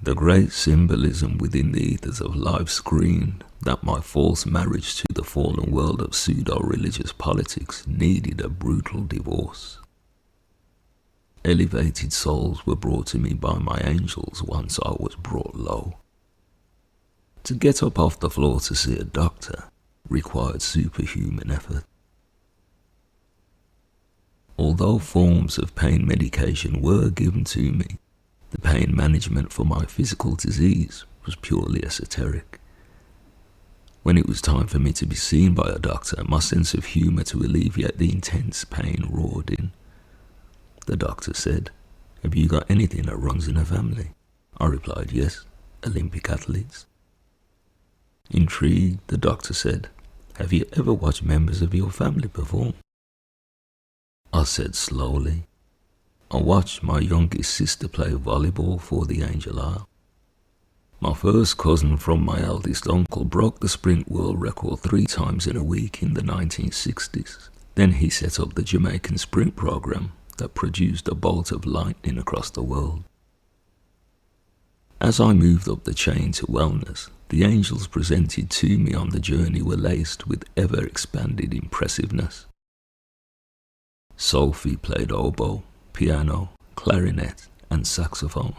S2: The great symbolism within the ethers of life screamed that my false marriage to the fallen world of pseudo-religious politics needed a brutal divorce. Elevated souls were brought to me by my angels once I was brought low. To get up off the floor to see a doctor required superhuman effort. Although forms of pain medication were given to me, the pain management for my physical disease was purely esoteric. When it was time for me to be seen by a doctor, my sense of humour to alleviate the intense pain roared in. The doctor said, "Have you got anything that runs in a family?" I replied, "Yes, Olympic athletes." Intrigued, the doctor said, "Have you ever watched members of your family perform?" I said slowly, "I watched my youngest sister play volleyball for the Angel Isle. My first cousin from my eldest uncle broke the sprint world record 3 times in a week in the 1960s. Then he set up the Jamaican sprint program that produced a bolt of lightning across the world. As I moved up the chain to wellness, the angels presented to me on the journey were laced with ever-expanded impressiveness. Sophie played oboe, piano, clarinet, and saxophone.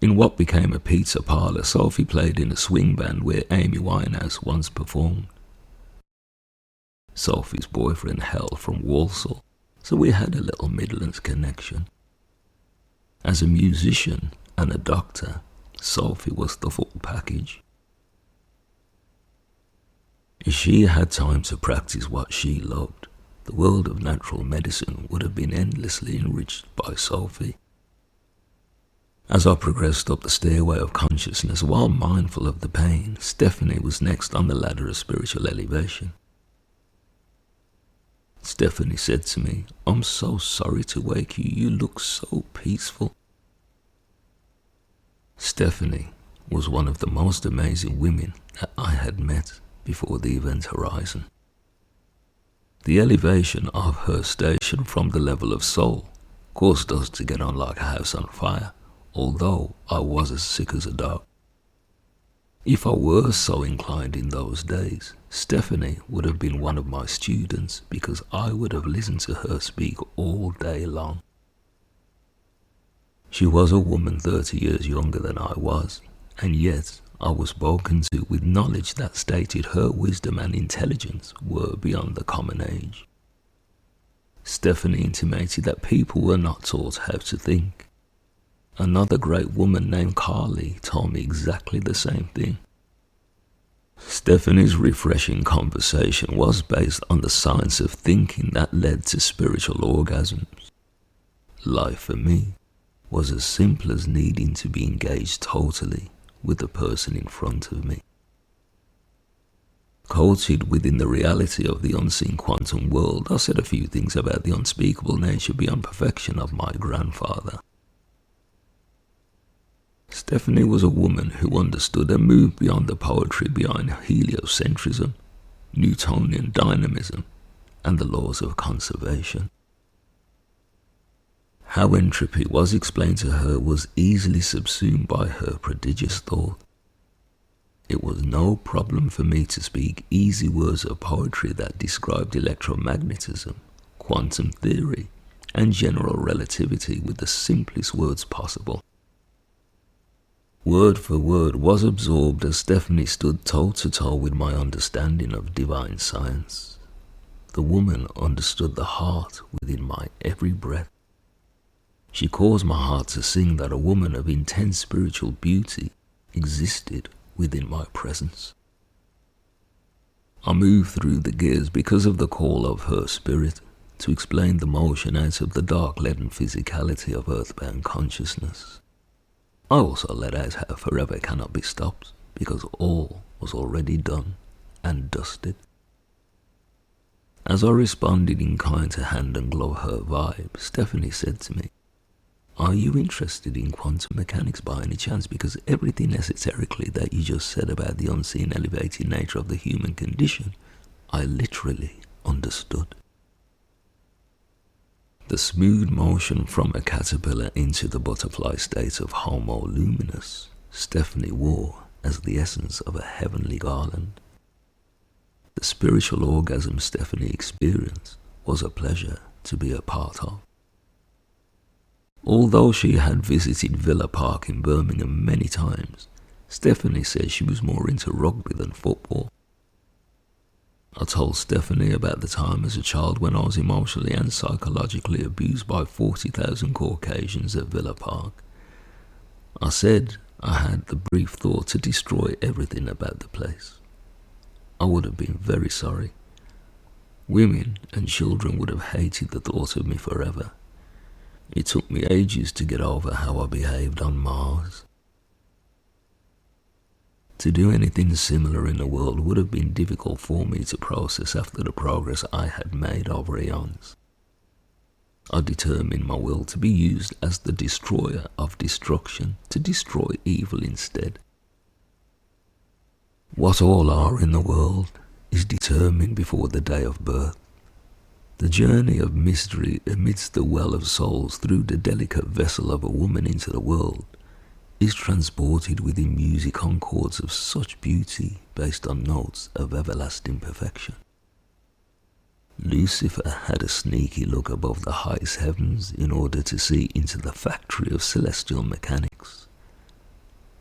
S2: In what became a pizza parlor, Sophie played in a swing band where Amy Winehouse once performed. Sophie's boyfriend hailed from Walsall, so we had a little Midlands connection. As a musician and a doctor, Sophie was the full package. If she had time to practice what she loved, the world of natural medicine would have been endlessly enriched by Sophie. As I progressed up the stairway of consciousness while mindful of the pain, Stephanie was next on the ladder of spiritual elevation. Stephanie said to me, "I'm so sorry to wake you. You look so peaceful." Stephanie was one of the most amazing women that I had met before the event horizon. The elevation of her station from the level of soul caused us to get on like a house on fire, although I was as sick as a dog. If I were so inclined in those days, Stephanie would have been one of my students because I would have listened to her speak all day long. She was a woman 30 years younger than I was, and yet I was spoken to with knowledge that stated her wisdom and intelligence were beyond the common age. Stephanie intimated that people were not taught how to think. Another great woman named Carly told me exactly the same thing. Stephanie's refreshing conversation was based on the science of thinking that led to spiritual orgasms. Life for me was as simple as needing to be engaged totally with the person in front of me. Coated within the reality of the unseen quantum world, I said a few things about the unspeakable nature beyond perfection of my grandfather. Stephanie was a woman who understood and moved beyond the poetry behind heliocentrism, Newtonian dynamism, and the laws of conservation. How entropy was explained to her was easily subsumed by her prodigious thought. It was no problem for me to speak easy words of poetry that described electromagnetism, quantum theory, and general relativity with the simplest words possible. Word for word was absorbed as Stephanie stood toe-to-toe with my understanding of divine science. The woman understood the heart within my every breath. She caused my heart to sing that a woman of intense spiritual beauty existed within my presence. I moved through the gears because of the call of her spirit to explain the motion out of the dark leaden physicality of earthbound consciousness. I also let out how forever cannot be stopped because all was already done and dusted. As I responded in kind to hand and glove her vibe, Stephanie said to me, "Are you interested in quantum mechanics by any chance? Because everything esoterically that you just said about the unseen elevated nature of the human condition, I literally understood." The smooth motion from a caterpillar into the butterfly state of Homo luminous, Stephanie wore as the essence of a heavenly garland. The spiritual orgasm Stephanie experienced was a pleasure to be a part of. Although she had visited Villa Park in Birmingham many times, Stephanie said she was more into rugby than football. I told Stephanie about the time as a child when I was emotionally and psychologically abused by 40,000 Caucasians at Villa Park. I said I had the brief thought to destroy everything about the place. I would have been very sorry. Women and children would have hated the thought of me forever. It took me ages to get over how I behaved on Mars. To do anything similar in the world would have been difficult for me to process after the progress I had made over eons. I determined my will to be used as the destroyer of destruction, to destroy evil instead. What all are in the world is determined before the day of birth. The journey of mystery amidst the well of souls through the delicate vessel of a woman into the world is transported within music on chords of such beauty based on notes of everlasting perfection. Lucifer had a sneaky look above the highest heavens in order to see into the factory of celestial mechanics.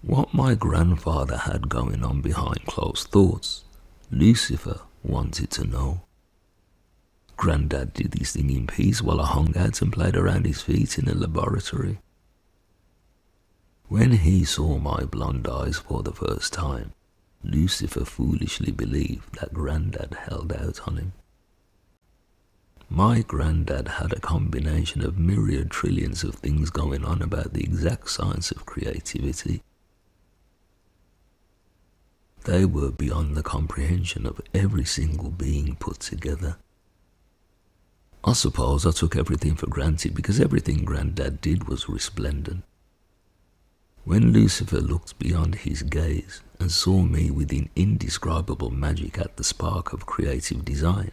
S2: What my grandfather had going on behind closed thoughts, Lucifer wanted to know. Grandad did his thing in peace while I hung out and played around his feet in the laboratory. When he saw my blonde eyes for the first time, Lucifer foolishly believed that Grandad held out on him. My granddad had a combination of myriad trillions of things going on about the exact science of creativity. They were beyond the comprehension of every single being put together. I suppose I took everything for granted because everything Grandad did was resplendent. When Lucifer looked beyond his gaze and saw me within indescribable magic at the spark of creative design,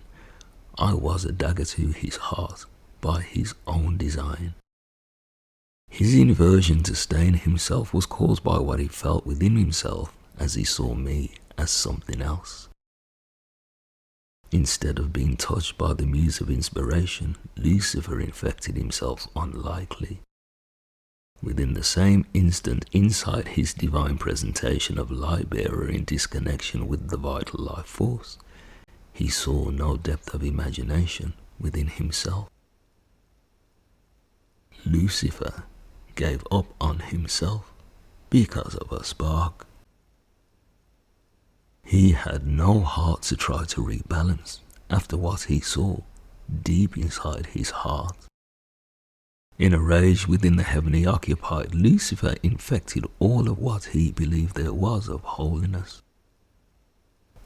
S2: I was a dagger to his heart by his own design. His inversion to stain himself was caused by what he felt within himself as he saw me as something else. Instead of being touched by the muse of inspiration, Lucifer infected himself unlikely. Within the same instant inside his divine presentation of light-bearer in disconnection with the vital life force, he saw no depth of imagination within himself. Lucifer gave up on himself because of a spark. He had no heart to try to rebalance after what he saw deep inside his heart. In a rage within the heaven he occupied, Lucifer infected all of what he believed there was of holiness.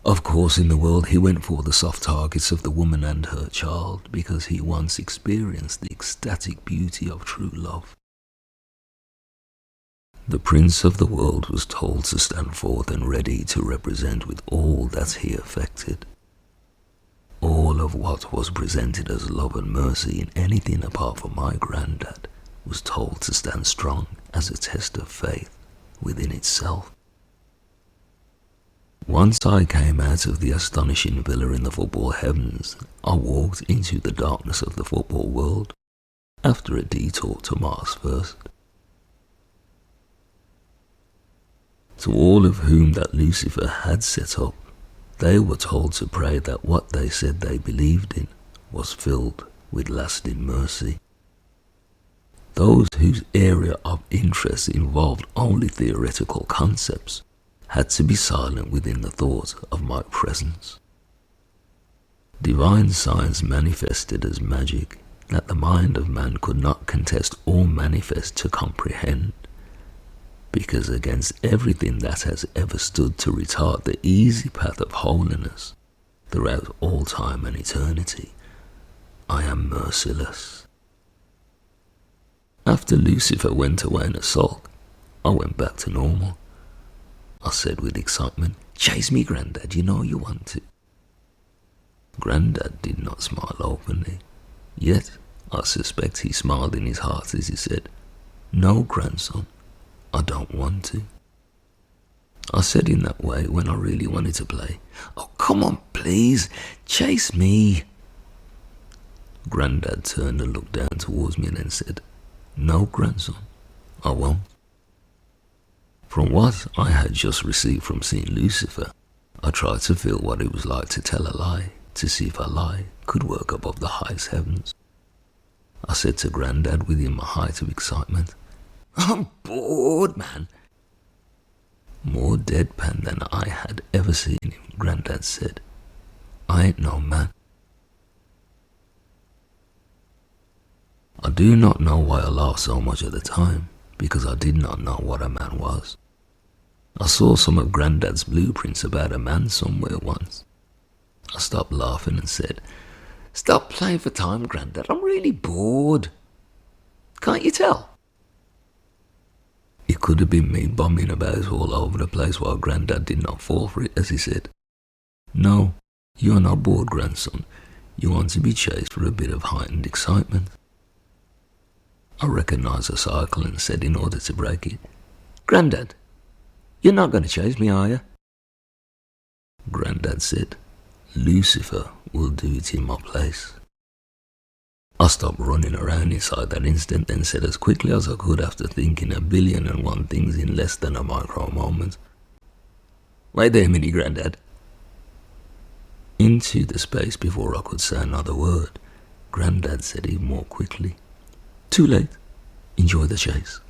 S2: Of course, in the world he went for the soft targets of the woman and her child because he once experienced the ecstatic beauty of true love. The prince of the world was told to stand forth and ready to represent with all that he affected. All of what was presented as love and mercy in anything apart from my granddad was told to stand strong as a test of faith within itself. Once I came out of the astonishing villa in the football heavens, I walked into the darkness of the football world after a detour to Mars first. To all of whom that Lucifer had set up, they were told to pray that what they said they believed in was filled with lasting mercy. Those whose area of interest involved only theoretical concepts had to be silent within the thought of my presence. Divine science manifested as magic that the mind of man could not contest or manifest to comprehend, because against everything that has ever stood to retard the easy path of holiness throughout all time and eternity, I am merciless. After Lucifer went away in a sulk, I went back to normal. I said with excitement, "Chase me, Grandad, you know you want to." Grandad did not smile openly, yet I suspect he smiled in his heart as he said, "No, grandson, I don't want to." I said in that way when I really wanted to play. "Oh, come on, please, chase me." Grandad turned and looked down towards me and then said, No, grandson, I won't. From what I had just received from St. Lucifer, I tried to feel what it was like to tell a lie, to see if a lie could work above the highest heavens. I said to Grandad within my height of excitement, "I'm bored, man." More deadpan than I had ever seen him, Grandad said, "I ain't no man." I do not know why I laughed so much at the time, because I did not know what a man was. I saw some of Grandad's blueprints about a man somewhere once. I stopped laughing and said, "Stop playing for time, Grandad. I'm really bored. Can't you tell?" It could have been me bumming about all over the place while Grandad did not fall for it, as he said, "No, you are not bored, grandson. You want to be chased for a bit of heightened excitement." I recognised the cycle and said in order to break it, "Grandad, you're not going to chase me, are you?" Grandad said, "Lucifer will do it in my place." I stopped running around inside that instant and said as quickly as I could after thinking 1,000,001 things in less than a micro moment, "Wait there a minute, Grandad." Into the space before I could say another word, Grandad said even more quickly, "Too late. Enjoy the chase."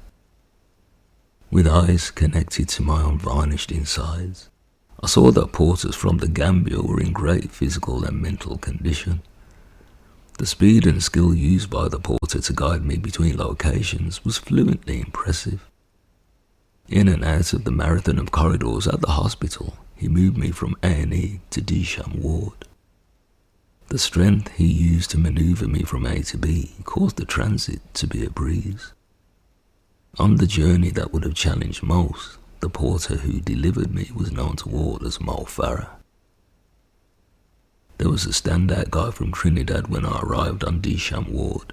S2: With eyes connected to my unvarnished insides, I saw that porters from the Gambia were in great physical and mental condition. The speed and skill used by the porter to guide me between locations was fluently impressive. In and out of the marathon of corridors at the hospital, he moved me from A&E to Disham ward. The strength he used to maneuver me from A to B caused the transit to be a breeze. On the journey that would have challenged most, the porter who delivered me was known to all as Mo Farah. There was a standout guy from Trinidad when I arrived on Disham ward.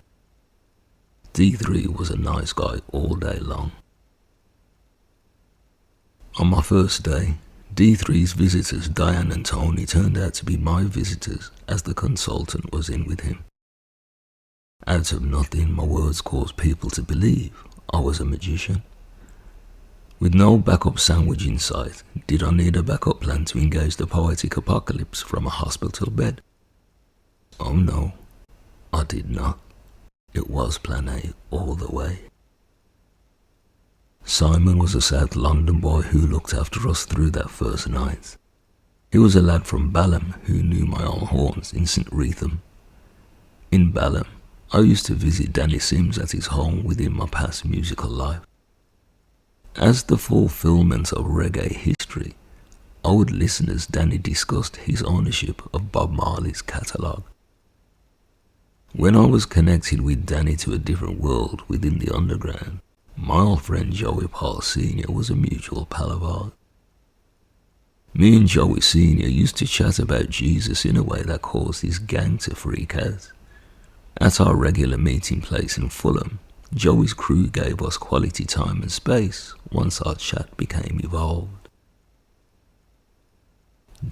S2: D3 was a nice guy all day long. On my first day, D3's visitors, Diane and Tony, turned out to be my visitors as the consultant was in with him. Out of nothing, my words caused people to believe I was a magician. With no backup sandwich in sight, did I need a backup plan to engage the poetic apocalypse from a hospital bed? Oh no, I did not. It was plan A all the way. Simon was a South London boy who looked after us through that first night. He was a lad from Balham who knew my old haunts in St. Wreatham. In Balham, I used to visit Danny Sims at his home within my past musical life. As the fulfillment of reggae history, I would listen as Danny discussed his ownership of Bob Marley's catalogue. When I was connected with Danny to a different world within the underground, my old friend Joey Paul Sr. was a mutual pal of ours. Me and Joey Sr. used to chat about Jesus in a way that caused his gang to freak out. At our regular meeting place in Fulham, Joey's crew gave us quality time and space once our chat became evolved.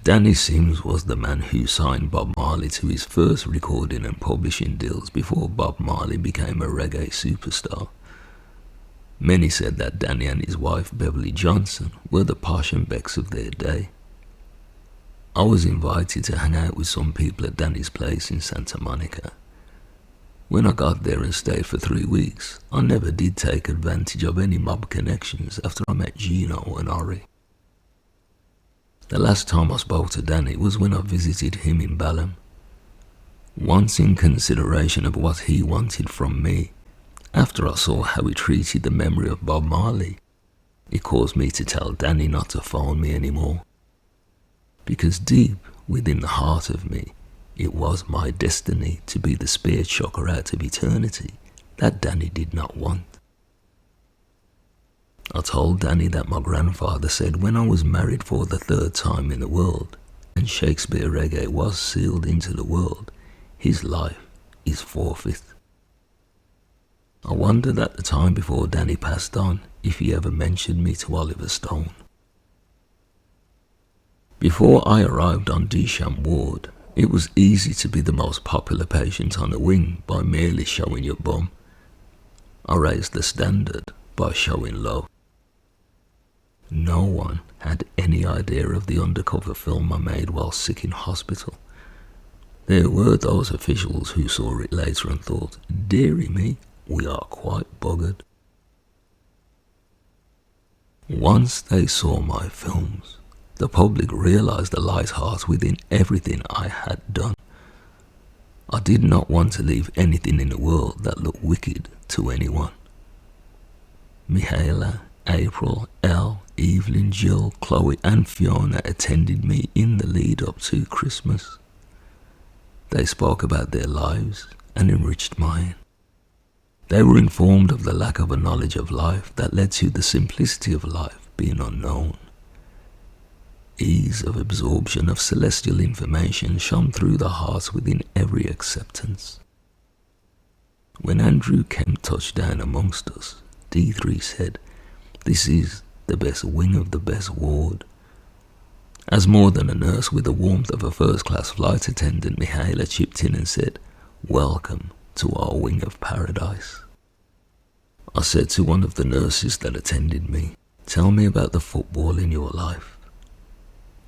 S2: Danny Sims was the man who signed Bob Marley to his first recording and publishing deals before Bob Marley became a reggae superstar. Many said that Danny and his wife Beverly Johnson were the Posh and Becks of their day. I was invited to hang out with some people at Danny's place in Santa Monica. When I got there and stayed for 3 weeks, I never did take advantage of any mob connections after I met Gino and Ori. The last time I spoke to Danny was when I visited him in Balham. Once in consideration of what he wanted from me, after I saw how he treated the memory of Bob Marley, it caused me to tell Danny not to phone me anymore. Because deep within the heart of me, it was my destiny to be the spear chucker out of eternity that Danny did not want. I told Danny that my grandfather said when I was married for the 3rd time in the world, and Shakespeare reggae was sealed into the world, his life is forfeit. I wondered at the time before Danny passed on if he ever mentioned me to Oliver Stone. Before I arrived on Disham ward, it was easy to be the most popular patient on the wing by merely showing your bum. I raised the standard by showing love. No one had any idea of the undercover film I made while sick in hospital. There were those officials who saw it later and thought, dearie me, we are quite buggered. Once they saw my films, the public realised the light heart within everything I had done. I did not want to leave anything in the world that looked wicked to anyone. Michaela, April, Elle, Evelyn, Jill, Chloe and Fiona attended me in the lead up to Christmas. They spoke about their lives and enriched mine. They were informed of the lack of a knowledge of life that led to the simplicity of life being unknown. Ease of absorption of celestial information shone through the hearts within every acceptance. When Andrew Kemp touched down amongst us, D3 said, "This is the best wing of the best ward." As more than a nurse with the warmth of a first-class flight attendant, Michaela chipped in and said, "Welcome to our wing of paradise." I said to one of the nurses that attended me, "Tell me about the football in your life."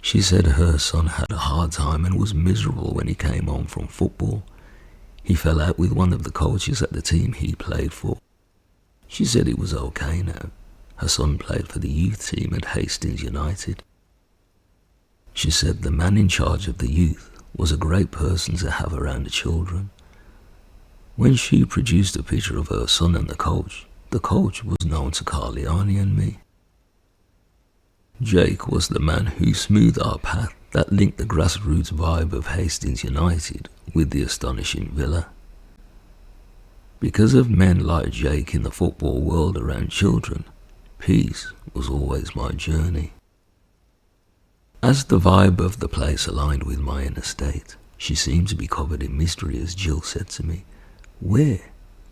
S2: She said her son had a hard time and was miserable when he came home from football. He fell out with one of the coaches at the team he played for. She said it was okay now. Her son played for the youth team at Hastings United. She said the man in charge of the youth was a great person to have around the children. When she produced a picture of her son and the coach was known to Carliani and me. Jake was the man who smoothed our path that linked the grassroots vibe of Hastings United with the astonishing Villa. Because of men like Jake in the football world around children, peace was always my journey. As the vibe of the place aligned with my inner state, she seemed to be covered in mystery as Jill said to me, "Where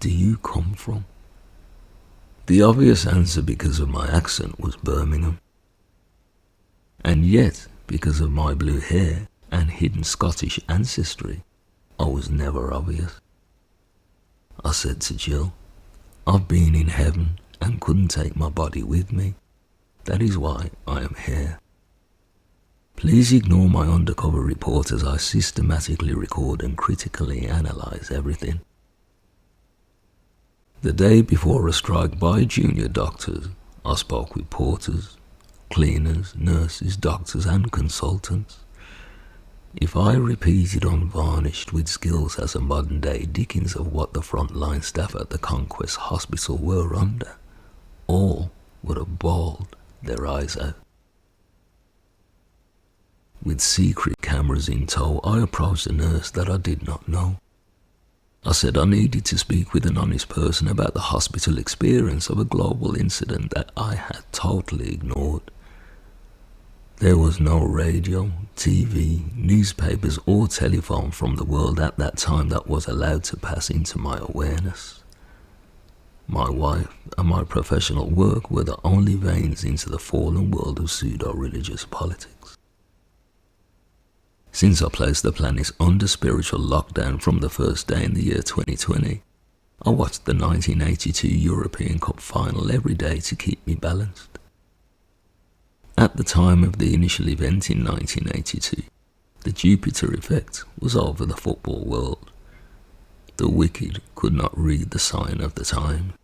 S2: do you come from?" The obvious answer because of my accent was Birmingham. And yet, because of my blue hair and hidden Scottish ancestry, I was never obvious. I said to Jill, "I've been in heaven and couldn't take my body with me. That is why I am here." Please ignore my undercover report as I systematically record and critically analyse everything. The day before a strike by junior doctors, I spoke with porters, cleaners, nurses, doctors and consultants. If I repeated unvarnished with skills as a modern-day Dickens of what the frontline staff at the Conquest Hospital were under, all would have bawled their eyes out. With secret cameras in tow, I approached a nurse that I did not know. I said I needed to speak with an honest person about the hospital experience of a global incident that I had totally ignored. There was no radio, TV, newspapers or telephone from the world at that time that was allowed to pass into my awareness. My wife and my professional work were the only veins into the fallen world of pseudo-religious politics. Since I placed the planet under spiritual lockdown from the first day in the year 2020, I watched the 1982 European Cup final every day to keep me balanced. At the time of the initial event in 1982, the Jupiter effect was over the football world. The wicked could not read the sign of the time.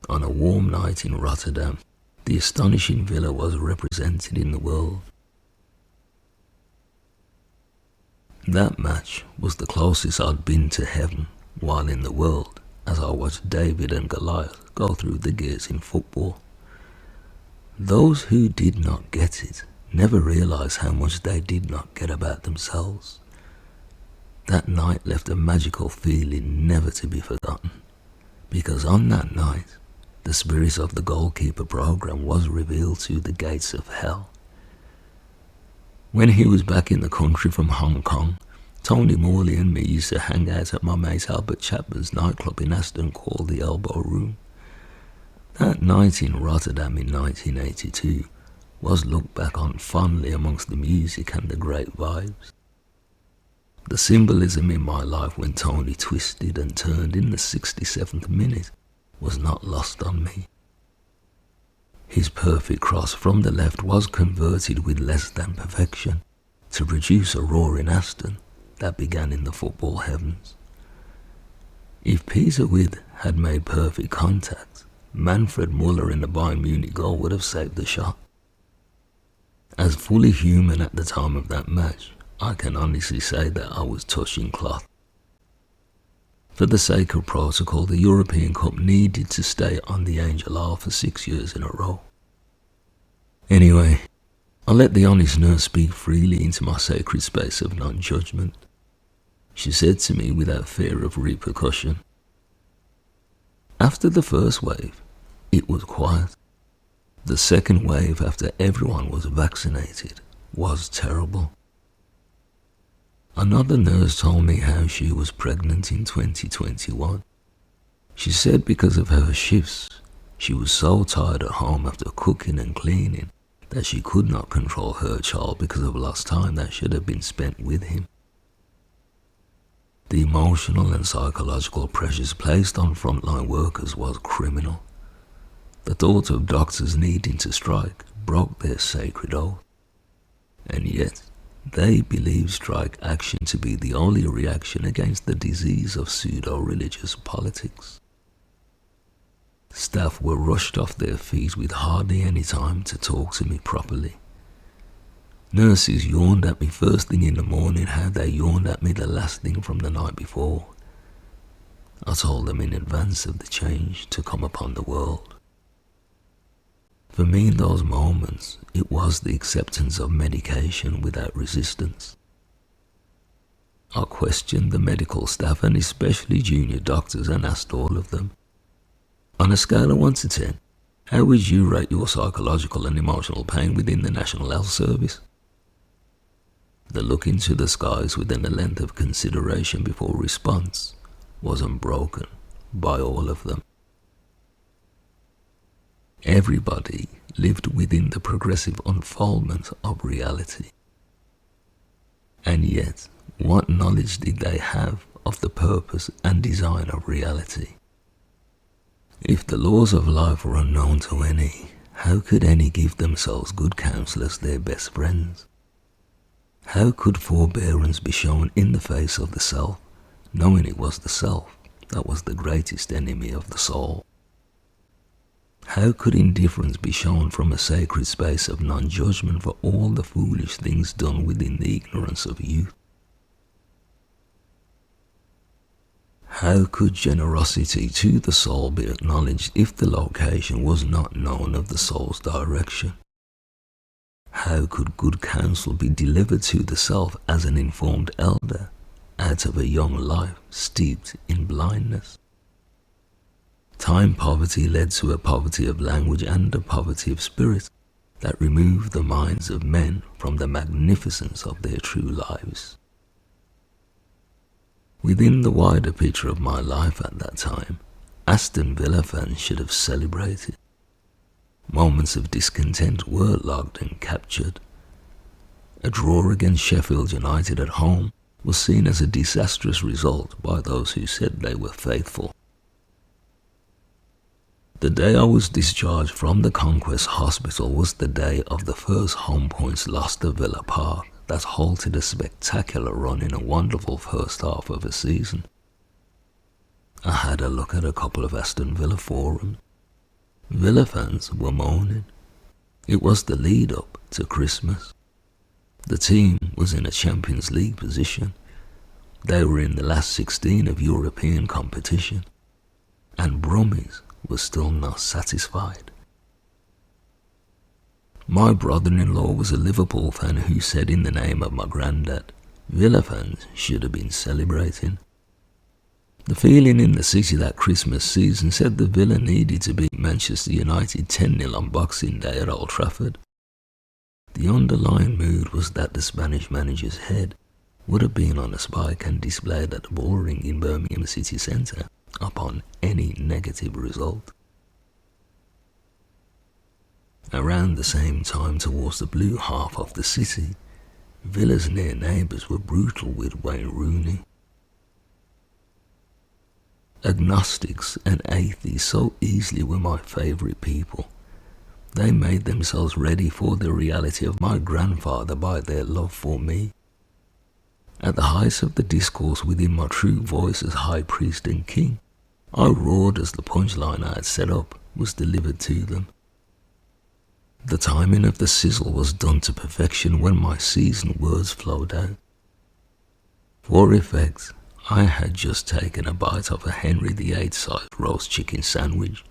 S2: On a warm night in Rotterdam, the astonishing Villa was represented in the world. That match was the closest I'd been to heaven while in the world as I watched David and Goliath go through the gears in football. Those who did not get it never realized how much they did not get about themselves. That night left a magical feeling never to be forgotten, because on that night, the spirit of the goalkeeper program was revealed to the gates of hell. When he was back in the country from Hong Kong, Tony Morley and me used to hang out at my mate Albert Chapman's nightclub in Aston called the Elbow Room. That night in Rotterdam in 1982 was looked back on fondly amongst the music and the great vibes. The symbolism in my life when Tony twisted and turned in the 67th minute was not lost on me. His perfect cross from the left was converted with less than perfection to produce a roaring Aston that began in the football heavens. If Peter Witt had made perfect contact, Manfred Muller in the Bayern Munich goal would have saved the shot. As fully human at the time of that match, I can honestly say that I was touching cloth. For the sake of protocol, the European Cup needed to stay on the Angel Isle for 6 years in a row. Anyway, I let the honest nurse speak freely into my sacred space of non-judgment. She said to me without fear of repercussion, "After the first wave, it was quiet. The second wave, after everyone was vaccinated, was terrible." Another nurse told me how she was pregnant in 2021. She said because of her shifts, she was so tired at home after cooking and cleaning that she could not control her child because of lost time that should have been spent with him. The emotional and psychological pressures placed on frontline workers was criminal. The thought of doctors needing to strike broke their sacred oath. And yet, they believed strike action to be the only reaction against the disease of pseudo-religious politics. Staff were rushed off their feet with hardly any time to talk to me properly. Nurses yawned at me first thing in the morning how they yawned at me the last thing from the night before. I told them in advance of the change to come upon the world. For me in those moments, it was the acceptance of medication without resistance. I questioned the medical staff and especially junior doctors and asked all of them, on a scale of 1 to 10, how would you rate your psychological and emotional pain within the National Health Service? The look into the skies within the length of consideration before response was unbroken by all of them. Everybody lived within the progressive unfoldment of reality. And yet, what knowledge did they have of the purpose and design of reality? If the laws of life were unknown to any, how could any give themselves good counsel as their best friends? How could forbearance be shown in the face of the self, knowing it was the self that was the greatest enemy of the soul? How could indifference be shown from a sacred space of non-judgment for all the foolish things done within the ignorance of youth? How could generosity to the soul be acknowledged if the location was not known of the soul's direction? How could good counsel be delivered to the self as an informed elder out of a young life steeped in blindness? Time poverty led to a poverty of language and a poverty of spirit that removed the minds of men from the magnificence of their true lives. Within the wider picture of my life at that time, Aston Villa fans should have celebrated. Moments of discontent were logged and captured. A draw against Sheffield United at home was seen as a disastrous result by those who said they were faithful. The day I was discharged from the Conquest Hospital was the day of the first home points lost to Villa Park that halted a spectacular run in a wonderful first half of a season. I had a look at a couple of Aston Villa forums. Villa fans were moaning. It was the lead-up to Christmas. The team was in a Champions League position. They were in the last 16 of European competition. And Brummies was still not satisfied. My brother-in-law was a Liverpool fan who said in the name of my granddad, Villa fans should have been celebrating. The feeling in the city that Christmas season said the Villa needed to beat Manchester United 10-0 on Boxing Day at Old Trafford. The underlying mood was that the Spanish manager's head would have been on a spike and displayed at the bull ring in Birmingham city centre upon any negative result. Around the same time towards the blue half of the city, Villa's near neighbours were brutal with Wayne Rooney. Agnostics and atheists so easily were my favourite people. They made themselves ready for the reality of my grandfather by their love for me. At the height of the discourse within my true voice as high priest and king, I roared as the punchline I had set up was delivered to them. The timing of the sizzle was done to perfection when my seasoned words flowed out. For effect, I had just taken a bite of a Henry VIII-sized roast chicken sandwich.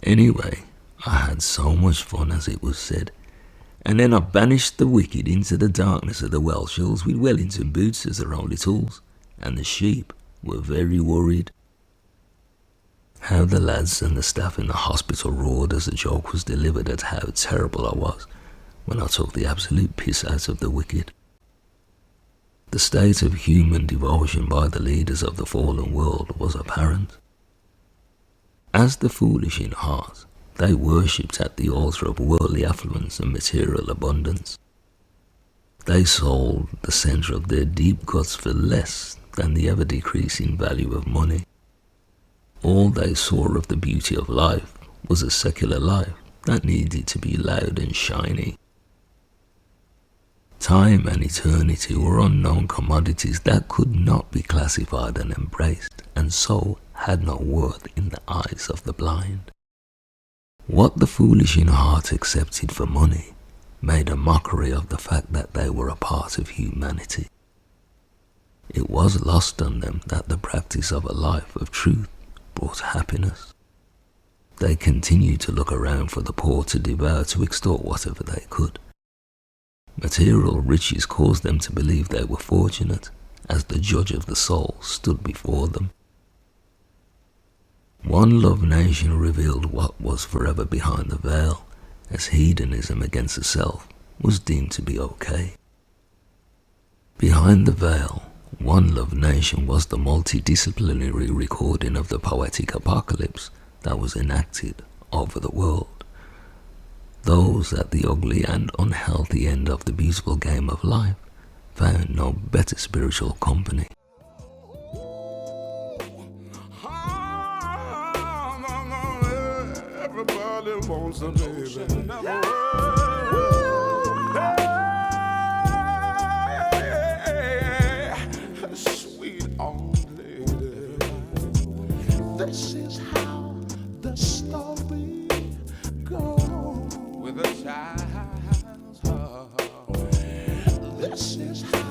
S2: Anyway, I had so much fun as it was said, and then I banished the wicked into the darkness of the Welsh hills with Wellington boots as their only tools, and the sheep were very worried. How the lads and the staff in the hospital roared as the joke was delivered at how terrible I was when I took the absolute piss out of the wicked. The state of human devotion by the leaders of the fallen world was apparent. As the foolish in heart, they worshipped at the altar of worldly affluence and material abundance. They sold the centre of their deep guts for less than the ever-decreasing value of money. All they saw of the beauty of life was a secular life that needed to be loud and shiny. Time and eternity were unknown commodities that could not be classified and embraced, and so had no worth in the eyes of the blind. What the foolish in heart accepted for money made a mockery of the fact that they were a part of humanity. It was lost on them that the practice of a life of truth brought happiness. They continued to look around for the poor to devour, to extort whatever they could. Material riches caused them to believe they were fortunate, as the judge of the soul stood before them. One Love Nation revealed what was forever behind the veil, as hedonism against the self was deemed to be okay. Behind the veil, One Love Nation was the multidisciplinary recording of the poetic apocalypse that was enacted over the world. Those at the ugly and unhealthy end of the beautiful game of life found no better spiritual company.
S1: Everybody wants a baby. Sweet old lady. This is how the story goes with a child's heart. This is how